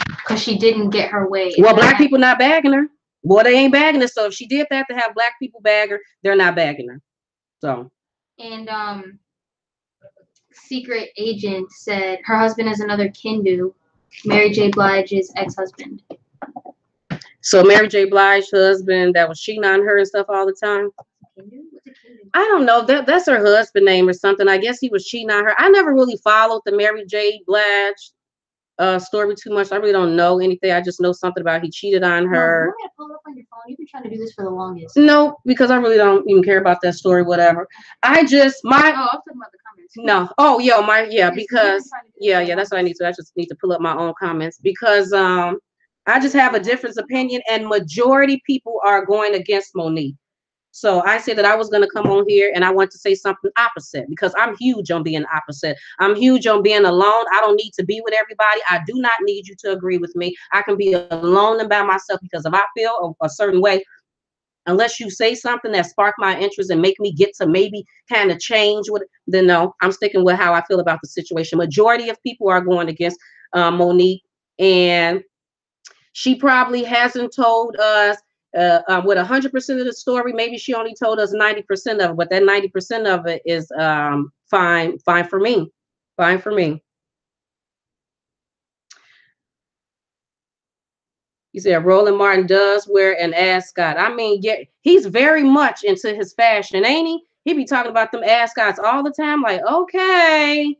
because she didn't get her way. Well, black people not bagging her. Boy, they ain't bagging her. So if she did that to have black people bag her, they're not bagging her. So. And Secret Agent said her husband is another Kindu, Mary J. Blige's ex-husband. So Mary J. Blige's husband that was cheating on her and stuff all the time. I don't know. That's her husband name or something. I guess he was cheating on her. I never really followed the Mary J. Blige story too much. I really don't know anything. I just know something about he cheated on her. You want me to pull it up on your phone? You've been trying to do this for the longest. No, because I really don't even care about that story. Whatever. I'm talking about the comments. No. Oh yeah, because that's what I need to. I just need to pull up my own comments because I just have a different opinion, and majority people are going against Monique. So I said that I was going to come on here and I want to say something opposite because I'm huge on being opposite. I'm huge on being alone. I don't need to be with everybody. I do not need you to agree with me. I can be alone and by myself because if I feel a certain way, unless you say something that sparked my interest and make me get to maybe kind of change then no, I'm sticking with how I feel about the situation. Majority of people are going against Monique, and she probably hasn't told us with 100% of the story. Maybe she only told us 90% of it, but that 90% of it is fine for me. Fine for me. He said Roland Martin does wear an ascot. I mean, yeah, he's very much into his fashion, ain't he? He be talking about them ascots all the time. Like, okay,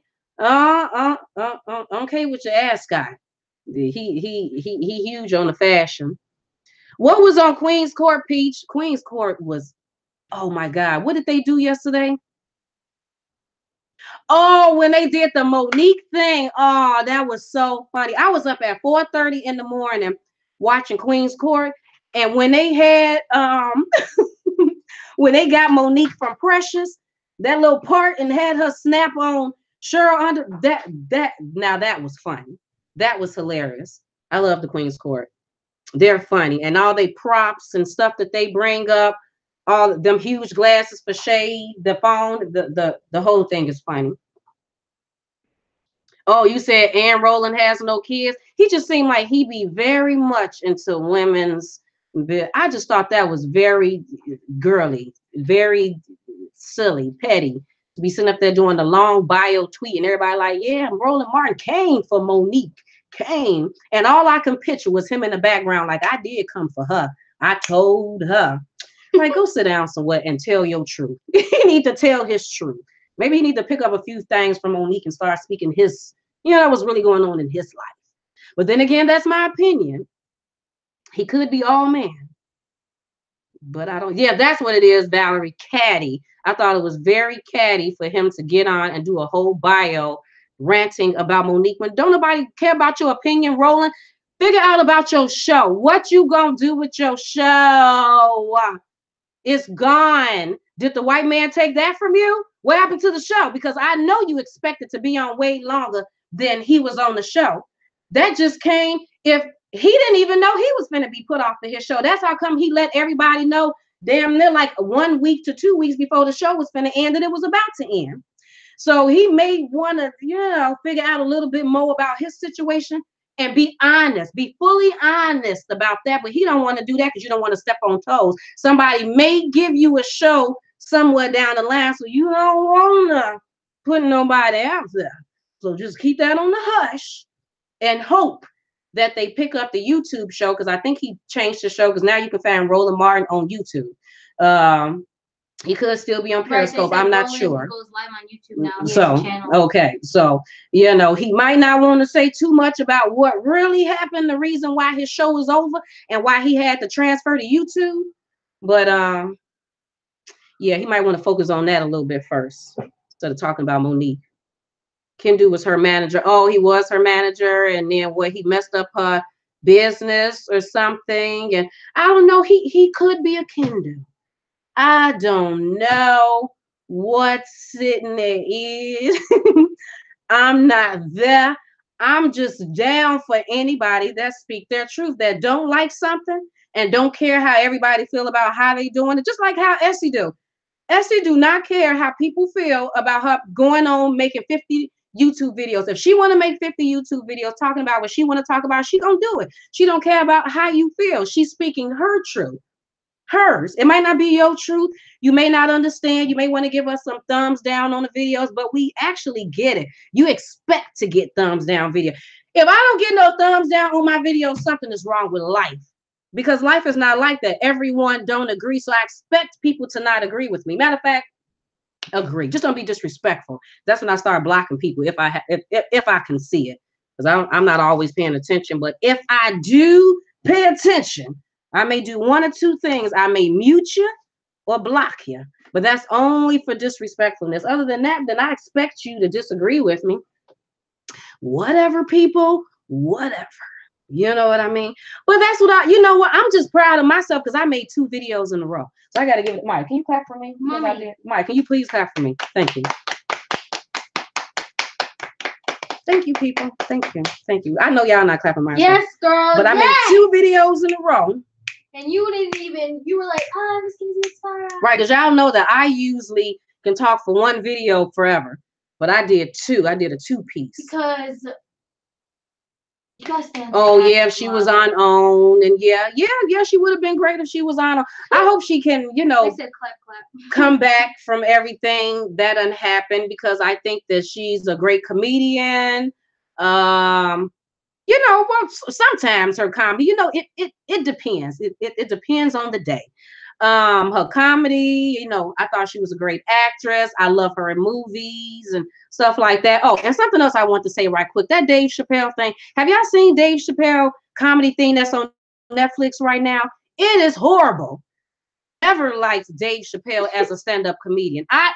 okay with your ascot. He huge on the fashion. What was on Queen's Court, Peach? Queen's Court was, oh my God, what did they do yesterday? Oh, when they did the Monique thing. Oh, that was so funny. I was up at 4:30 in the morning watching Queen's Court, And when they had when they got Monique from Precious, that little part and had her snap on Cheryl under that now that was funny. That was hilarious. I love the Queen's Court. They're funny. And all they props and stuff that they bring up, all of them huge glasses for shade, the phone, the whole thing is funny. Oh, you said Ann Rowland has no kids. He just seemed like he be very much into women's. I just thought that was very girly, very silly, petty to be sitting up there doing the long bio tweet and everybody like, yeah, Roland Martin came for Monique, came. And all I can picture was him in the background like, I did come for her. I told her. Like, go sit down somewhere and tell your truth. He need to tell his truth. Maybe he need to pick up a few things from Monique and start speaking his, what's really going on in his life. But then again, that's my opinion. He could be all man. But I don't, yeah, that's what it is, Valerie, catty. I thought it was very catty for him to get on and do a whole bio ranting about Monique. When don't nobody care about your opinion, Roland, figure out about your show. What you gonna do with your show? It's gone. Did the white man take that from you? What happened to the show? Because I know you expected to be on way longer than he was on the show. That just came, if he didn't even know he was going to be put off of his show. That's how come he let everybody know damn near like 1 week to 2 weeks before the show was going to end that it was about to end. So he may want to, figure out a little bit more about his situation and be honest, be fully honest about that. But he don't want to do that because you don't want to step on toes. Somebody may give you a show somewhere down the line, so you don't want to put nobody out there. So just keep that on the hush and hope that they pick up the YouTube show, because I think he changed the show because now you can find Roland Martin on YouTube. He could still be on Periscope. I'm not sure. Goes live on YouTube now. So, okay. So, he might not want to say too much about what really happened, the reason why his show is over and why he had to transfer to YouTube. But, yeah, he might want to focus on that a little bit first instead of talking about Monique. Kendu was her manager. Oh, he was her manager. And then he messed up her business or something. And I don't know. He could be a Kendu. I don't know what sitting there is. I'm not there. I'm just down for anybody that speak their truth, that don't like something and don't care how everybody feel about how they doing it. Just like how Essie do. Essie do not care how people feel about her going on making 50 YouTube videos. If she want to make 50 YouTube videos talking about what she want to talk about, she gonna do it. She don't care about how you feel. She's speaking her truth. Hers. It might not be your truth. You may not understand. You may want to give us some thumbs down on the videos, but we actually get it. You expect to get thumbs down video. If I don't get no thumbs down on my video, something is wrong with life, because life is not like that. Everyone don't agree. So I expect people to not agree with me. Matter of fact, agree. Just don't be disrespectful. That's when I start blocking people if I can see it, because I'm not always paying attention. But if I do pay attention, I may do one or two things. I may mute you or block you, but that's only for disrespectfulness. Other than that, then I expect you to disagree with me. Whatever, people, whatever. You know what I mean? But that's what I'm just proud of myself because I made 2 videos in a row. So I got to give it, Mike, can you clap for me? Mike, can you please clap for me? Thank you. Thank you, people. Thank you. Thank you. I know y'all not clapping myself. Yes, girl. But I made 2 videos in a row. And you were like, oh, this is inspired. Right, because y'all know that I usually can talk for one video forever. But I did 2. I did a 2-piece. Because you guys stand. Oh, yeah, if she was on OWN. And yeah, she would have been great if she was on OWN. I hope she can, They said clap, clap. come back from everything that done happened, because I think that she's a great comedian. Well, sometimes her comedy, it depends. It depends on the day. Her comedy, I thought she was a great actress. I love her in movies and stuff like that. Oh, and something else I want to say right quick. That Dave Chappelle thing. Have y'all seen Dave Chappelle comedy thing that's on Netflix right now? It is horrible. Never liked Dave Chappelle as a stand-up comedian. I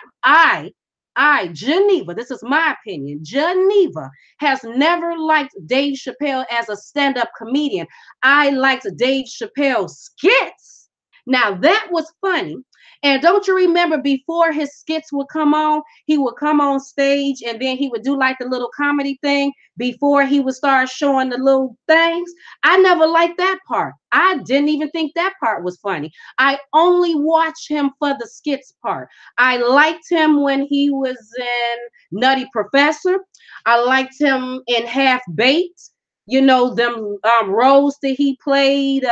Geneva, this is my opinion, Geneva has never liked Dave Chappelle as a stand-up comedian. I liked Dave Chappelle's skits. Now that was funny. And don't you remember before his skits would come on, he would come on stage and then he would do like the little comedy thing before he would start showing the little things? I never liked that part. I didn't even think that part was funny. I only watched him for the skits part. I liked him when he was in Nutty Professor. I liked him in Half Baked. You know, them roles that he played,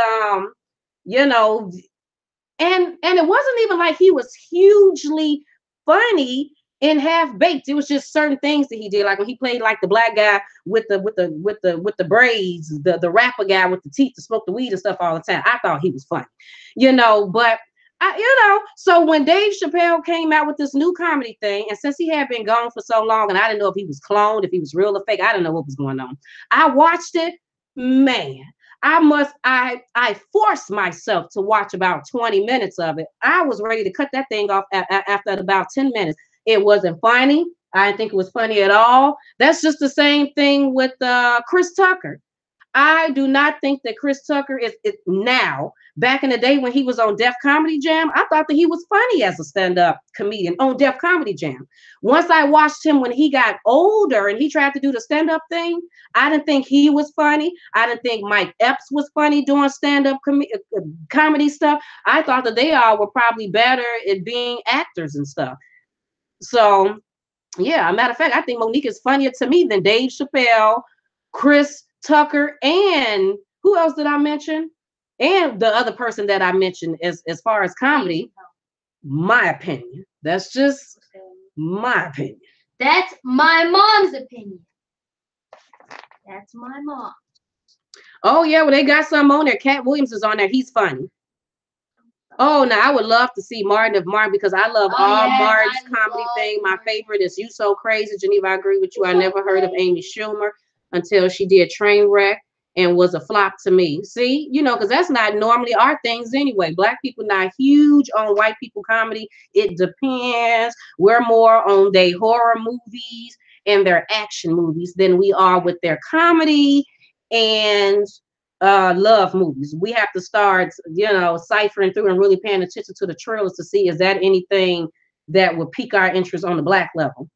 you know, and it wasn't even like he was hugely funny in Half Baked. It was just certain things that he did, like when he played like the black guy with the braids, the rapper guy with the teeth to smoke the weed and stuff all the time. I thought he was funny, you know. But so when Dave Chappelle came out with this new comedy thing, and since he had been gone for so long, and I didn't know if he was cloned, if he was real or fake, I didn't know what was going on. I watched it, man. I forced myself to watch about 20 minutes of it. I was ready to cut that thing off after about 10 minutes. It wasn't funny. I didn't think it was funny at all. That's just the same thing with Chris Tucker. I do not think that Chris Tucker is now. Back in the day when he was on Def Comedy Jam, I thought that he was funny as a stand-up comedian on Def Comedy Jam. Once I watched him when he got older and he tried to do the stand-up thing, I didn't think he was funny. I didn't think Mike Epps was funny doing stand-up comedy stuff. I thought that they all were probably better at being actors and stuff. So, yeah, a matter of fact, I think Monique is funnier to me than Dave Chappelle, Chris Tucker, and who else did I mention? And the other person that I mentioned as far as comedy, my opinion. That's just my opinion. That's my mom's opinion. That's my mom. Oh, yeah, well, they got some on there. Cat Williams is on there. He's funny. Oh, now I would love to see Martin of Martin because I love Martin's comedy thing. My favorite is You So Crazy. Geneva, I agree with you. I never heard of Amy Schumer until she did Trainwreck and was a flop to me. See, you know, because that's not normally our things anyway. Black people not huge on white people comedy. It depends. We're more on their horror movies and their action movies than we are with their comedy and love movies. We have to start, you know, ciphering through and really paying attention to the trailers to see is that anything that would pique our interest on the black level.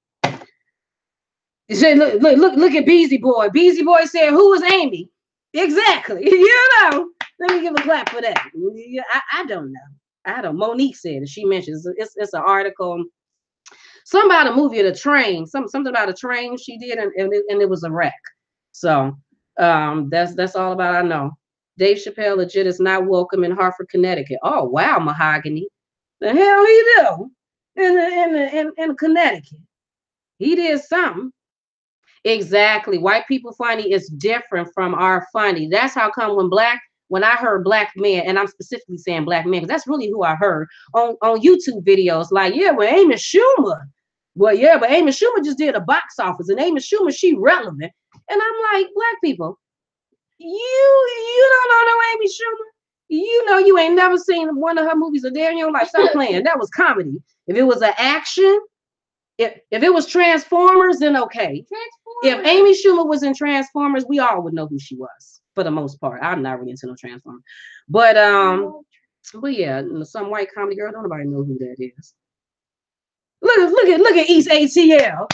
Look at Beezy Boy. Beezy Boy said, "Who is Amy?" Exactly. You know, let me give a clap for that. I don't know. Monique said it. She mentions it's an article. Something about a movie of the train. Something about a train she did, and it was a wreck. So that's all about I know. Dave Chappelle legit is not welcome in Hartford, Connecticut. Oh wow, Mahogany. The hell he do in Connecticut? He did something. Exactly. White people funny is different from our funny. That's how come when I heard black men, and I'm specifically saying black men, because that's really who I heard on YouTube videos, like, yeah, well, Amy Schumer. Well, yeah, but Amy Schumer just did a box office, and Amy Schumer, she relevant. And I'm like, black people, you don't know no Amy Schumer. You know you ain't never seen one of her movies a day in your life. Stop playing. That was comedy. If it was an action, if it was Transformers, then okay. If Amy Schumer was in Transformers, we all would know who she was for the most part. I'm not really into no Transformers, but yeah, some white comedy girl. Don't nobody know who that is. Look at East ATL.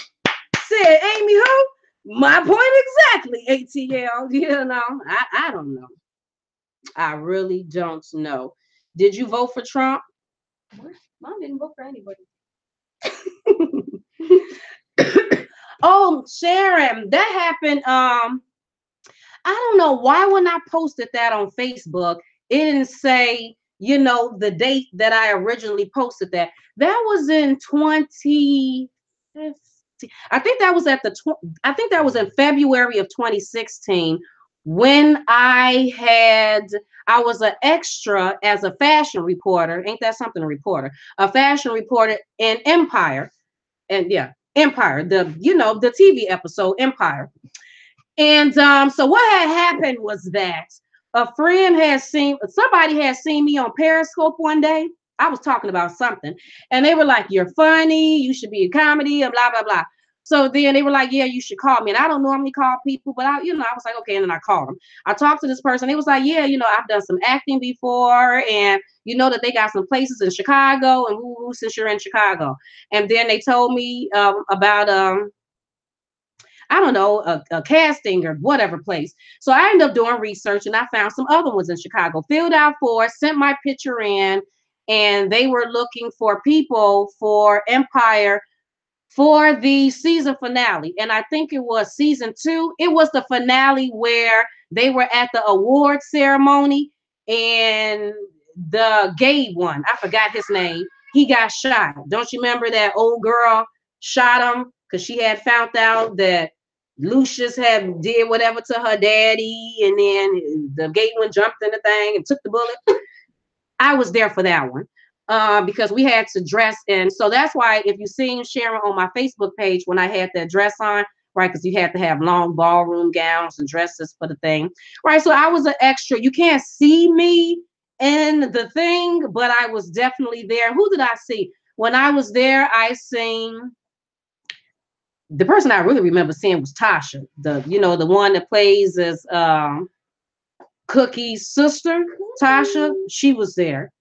Said Amy who? My point exactly. ATL. You know, I don't know. I really don't know. Did you vote for Trump? What? Mom didn't vote for anybody. Oh, Sharon, that happened. I don't know why when I posted that on Facebook, it didn't say, you know, the date that I originally posted that. That was in 2015. I think that was in February of 2016 when I was an extra as a fashion reporter. Ain't that something, a reporter? A fashion reporter in Empire. And yeah, Empire, the TV episode Empire. And so what had happened was that somebody had seen me on Periscope one day. I was talking about something, and they were like, "You're funny. You should be in comedy," and blah blah blah. So then they were like, "Yeah, you should call me." And I don't normally call people, but I was like, "Okay." And then I called them. I talked to this person. They was like, "Yeah, I've done some acting before, and that they got some places in Chicago, and woo since you're in Chicago." And then they told me about I don't know, a casting or whatever place. So I ended up doing research and I found some other ones in Chicago, filled out for, sent my picture in, and they were looking for people for Empire for the season finale. And I think it was season 2. It was the finale where they were at the award ceremony and the gay one, I forgot his name, he got shot. Don't you remember that old girl shot him because she had found out that Lucius had did whatever to her daddy, and then the gay one jumped in the thing and took the bullet. I was there for that one because we had to dress. And so that's why if you seen Sharon on my Facebook page when I had that dress on, right, because you had to have long ballroom gowns and dresses for the thing, right? So I was an extra. You can't see me in the thing, but I was definitely there. Who did I see? When I was there, I seen the person I really remember seeing was Tasha, the one that plays as Cookie's sister, Tasha. She was there.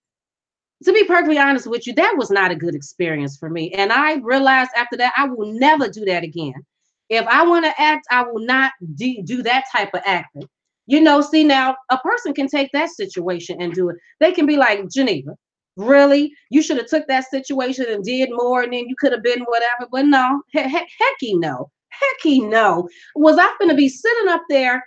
To be perfectly honest with you, that was not a good experience for me. And I realized after that, I will never do that again. If I want to act, I will not do that type of acting. See, now a person can take that situation and do it. They can be like, Geneva, really? You should have took that situation and did more, and then you could have been whatever. But no, hecky no. Hecky no. Was I going to be sitting up there?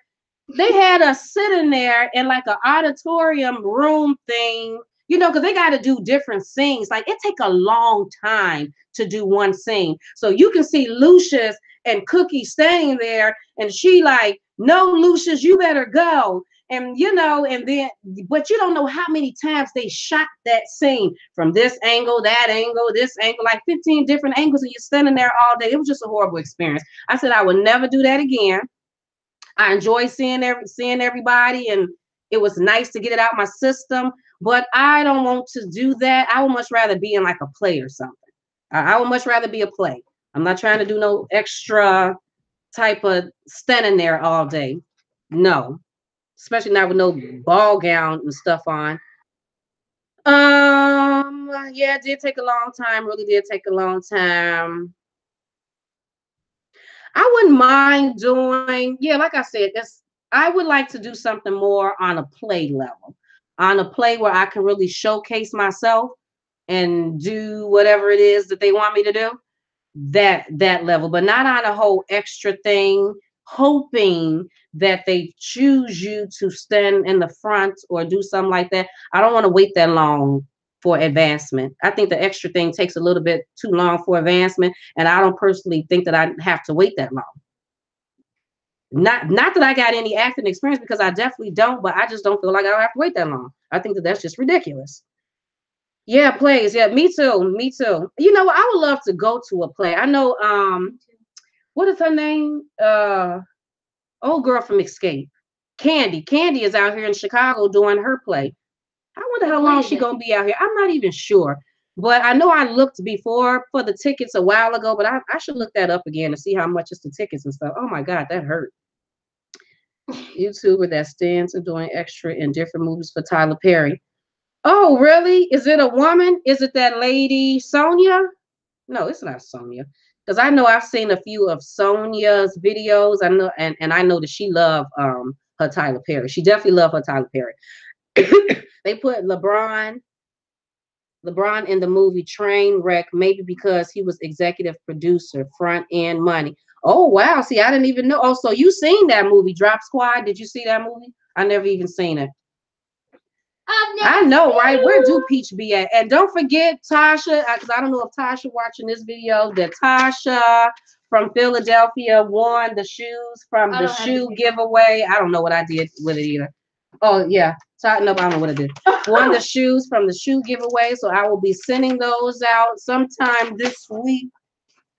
They had us sitting there in like an auditorium room thing, because they got to do different scenes. Like it take a long time to do one scene. So you can see Lucius and Cookie standing there, and she like, "No, Lucius, you better go." And and then, but you don't know how many times they shot that scene from this angle, that angle, this angle, like 15 different angles, and you're standing there all day. It was just a horrible experience. I said I would never do that again. I enjoy seeing everybody, and it was nice to get it out my system. But I don't want to do that. I would much rather be in like a play or something. I would much rather be a play. I'm not trying to do no extra type of standing there all day. No, especially not with no ball gown and stuff on. Yeah, it did take a long time. Really did take a long time. I wouldn't mind doing, yeah, like I said, I would like to do something more on a play level, on a play where I can really showcase myself and do whatever it is that they want me to do. That level, but not on a whole extra thing, hoping that they choose you to stand in the front or do something like that. I don't want to wait that long for advancement. I think the extra thing takes a little bit too long for advancement, and I don't personally think that I have to wait that long. Not that I got any acting experience, because I definitely don't, but I just don't feel like I don't have to wait that long. I think that that's just ridiculous. Yeah, plays. Yeah, me too. Me too. I would love to go to a play. I know what is her name? Old girl from Escape. Candy. Candy is out here in Chicago doing her play. I wonder how long she gonna be out here. I'm not even sure. But I know I looked before for the tickets a while ago, but I should look that up again to see how much is the tickets and stuff. Oh my God, that hurt. YouTuber that stands and doing extra in different movies for Tyler Perry. Oh, really? Is it a woman? Is it that lady Sonia? No, it's not Sonia. Because I know I've seen a few of Sonia's videos. I know, and I know that she loved her Tyler Perry. She definitely loved her Tyler Perry. They put LeBron in the movie Trainwreck, maybe because he was executive producer, front end money. Oh wow! See, I didn't even know. Oh, so you seen that movie, Drop Squad? Did you see that movie? I never even seen it. I know, right? Where do Peach be at? And don't forget Tasha, because I don't know if Tasha watching this video, that Tasha from Philadelphia won the shoes from the shoe giveaway. I don't know what I did with it either. Oh, yeah. No, I don't know what I did. Won the shoes from the shoe giveaway. So I will be sending those out sometime this week.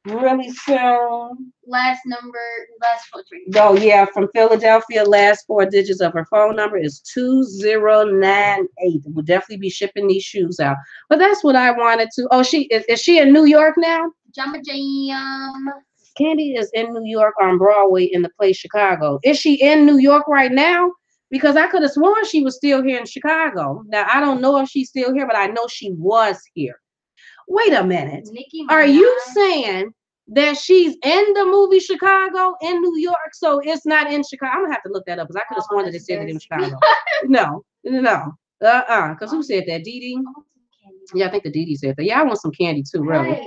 really soon. Last four digits. Oh yeah, from Philadelphia, last four digits of her phone number is 2098. We'll definitely be shipping these shoes out. But that's what I wanted to. Oh, is she in New York now? Jamba Jam. Candy is in New York on Broadway in the play Chicago. Is she in New York right now? Because I could have sworn she was still here in Chicago. Now I don't know if she's still here, but I know she was here. Wait a minute. Nicki Minaj. Are you saying that she's in the movie Chicago in New York? So it's not in Chicago. I'm gonna have to look that up because I could have sworn that they said it in Chicago. No. Because who said that? Dee Dee? Yeah, I think the Dee Dee said that. Yeah, I want some candy too, really. Right,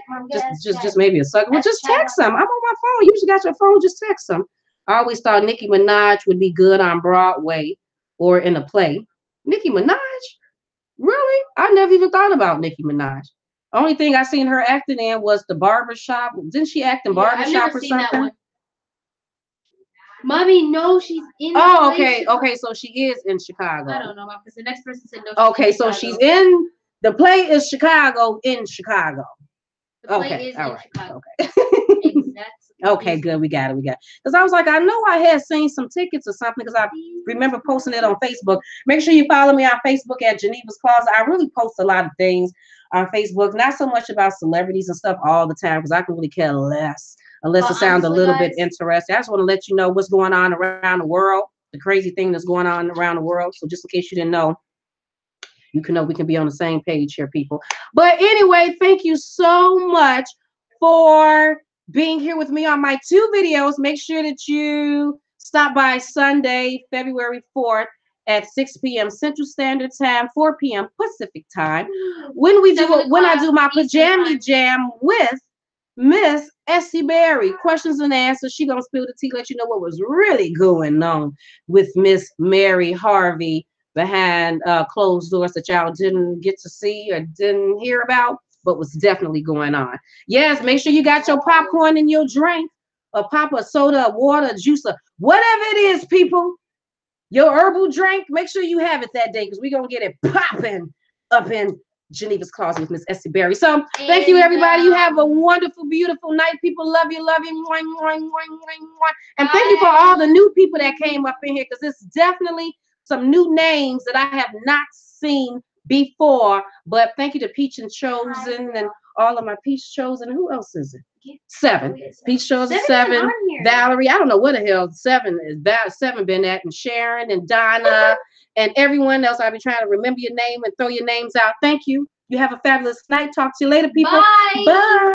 Just maybe a sucker. Well, just text them. I'm on my phone. You just got your phone, just text them. I always thought Nicki Minaj would be good on Broadway or in a play. Nicki Minaj? Really? I never even thought about Nicki Minaj. Only thing I seen her acting in was the Barbershop. Didn't she act in Barbershop or something? Mommy, no, she's in. Oh, okay. Okay, so she is in Chicago. I don't know, because the next person said no. Okay, so she's in the play is Chicago in Chicago. The play is in Chicago. Okay. Exactly. Okay, good. We got it. Because I was like, I know I had seen some tickets or something because I remember posting it on Facebook. Make sure you follow me on Facebook at Geneva's Closet. I really post a lot of things on Facebook, not so much about celebrities and stuff all the time because I can really care less unless it sounds a little bit interesting. I just want to let you know what's going on around the world, the crazy thing that's going on around the world. So just in case you didn't know, you can know we can be on the same page here, people. But anyway, thank you so much for being here with me on my 2 videos. Make sure that you stop by Sunday, February 4th at 6 p.m. Central Standard Time, 4 p.m. Pacific Time. When I do my pajama jam with Miss Essie Berry. Questions and answers. She gonna spill the tea, let you know what was really going on with Miss Mary Harvey behind closed doors that y'all didn't get to see or didn't hear about, but was definitely going on. Yes, make sure you got your popcorn and your drink, a pop of soda, water, juice, or whatever it is, people. Your herbal drink, make sure you have it that day because we're going to get it popping up in Geneva's Closet with Miss Essie Berry. So thank you, everybody. You have a wonderful, beautiful night. People love you, love you. And thank you for all the new people that came up in here because it's definitely some new names that I have not seen before. But thank you to Peach and Chosen and all of my Peach Chosen. Who else is it? 7. Peach Chosen 7. Valerie. I don't know what the hell 7 is. 7 been at, and Sharon and Donna and everyone else. I'll be trying to remember your name and throw your names out. Thank you. You have a fabulous night. Talk to you later, people. Bye. Bye.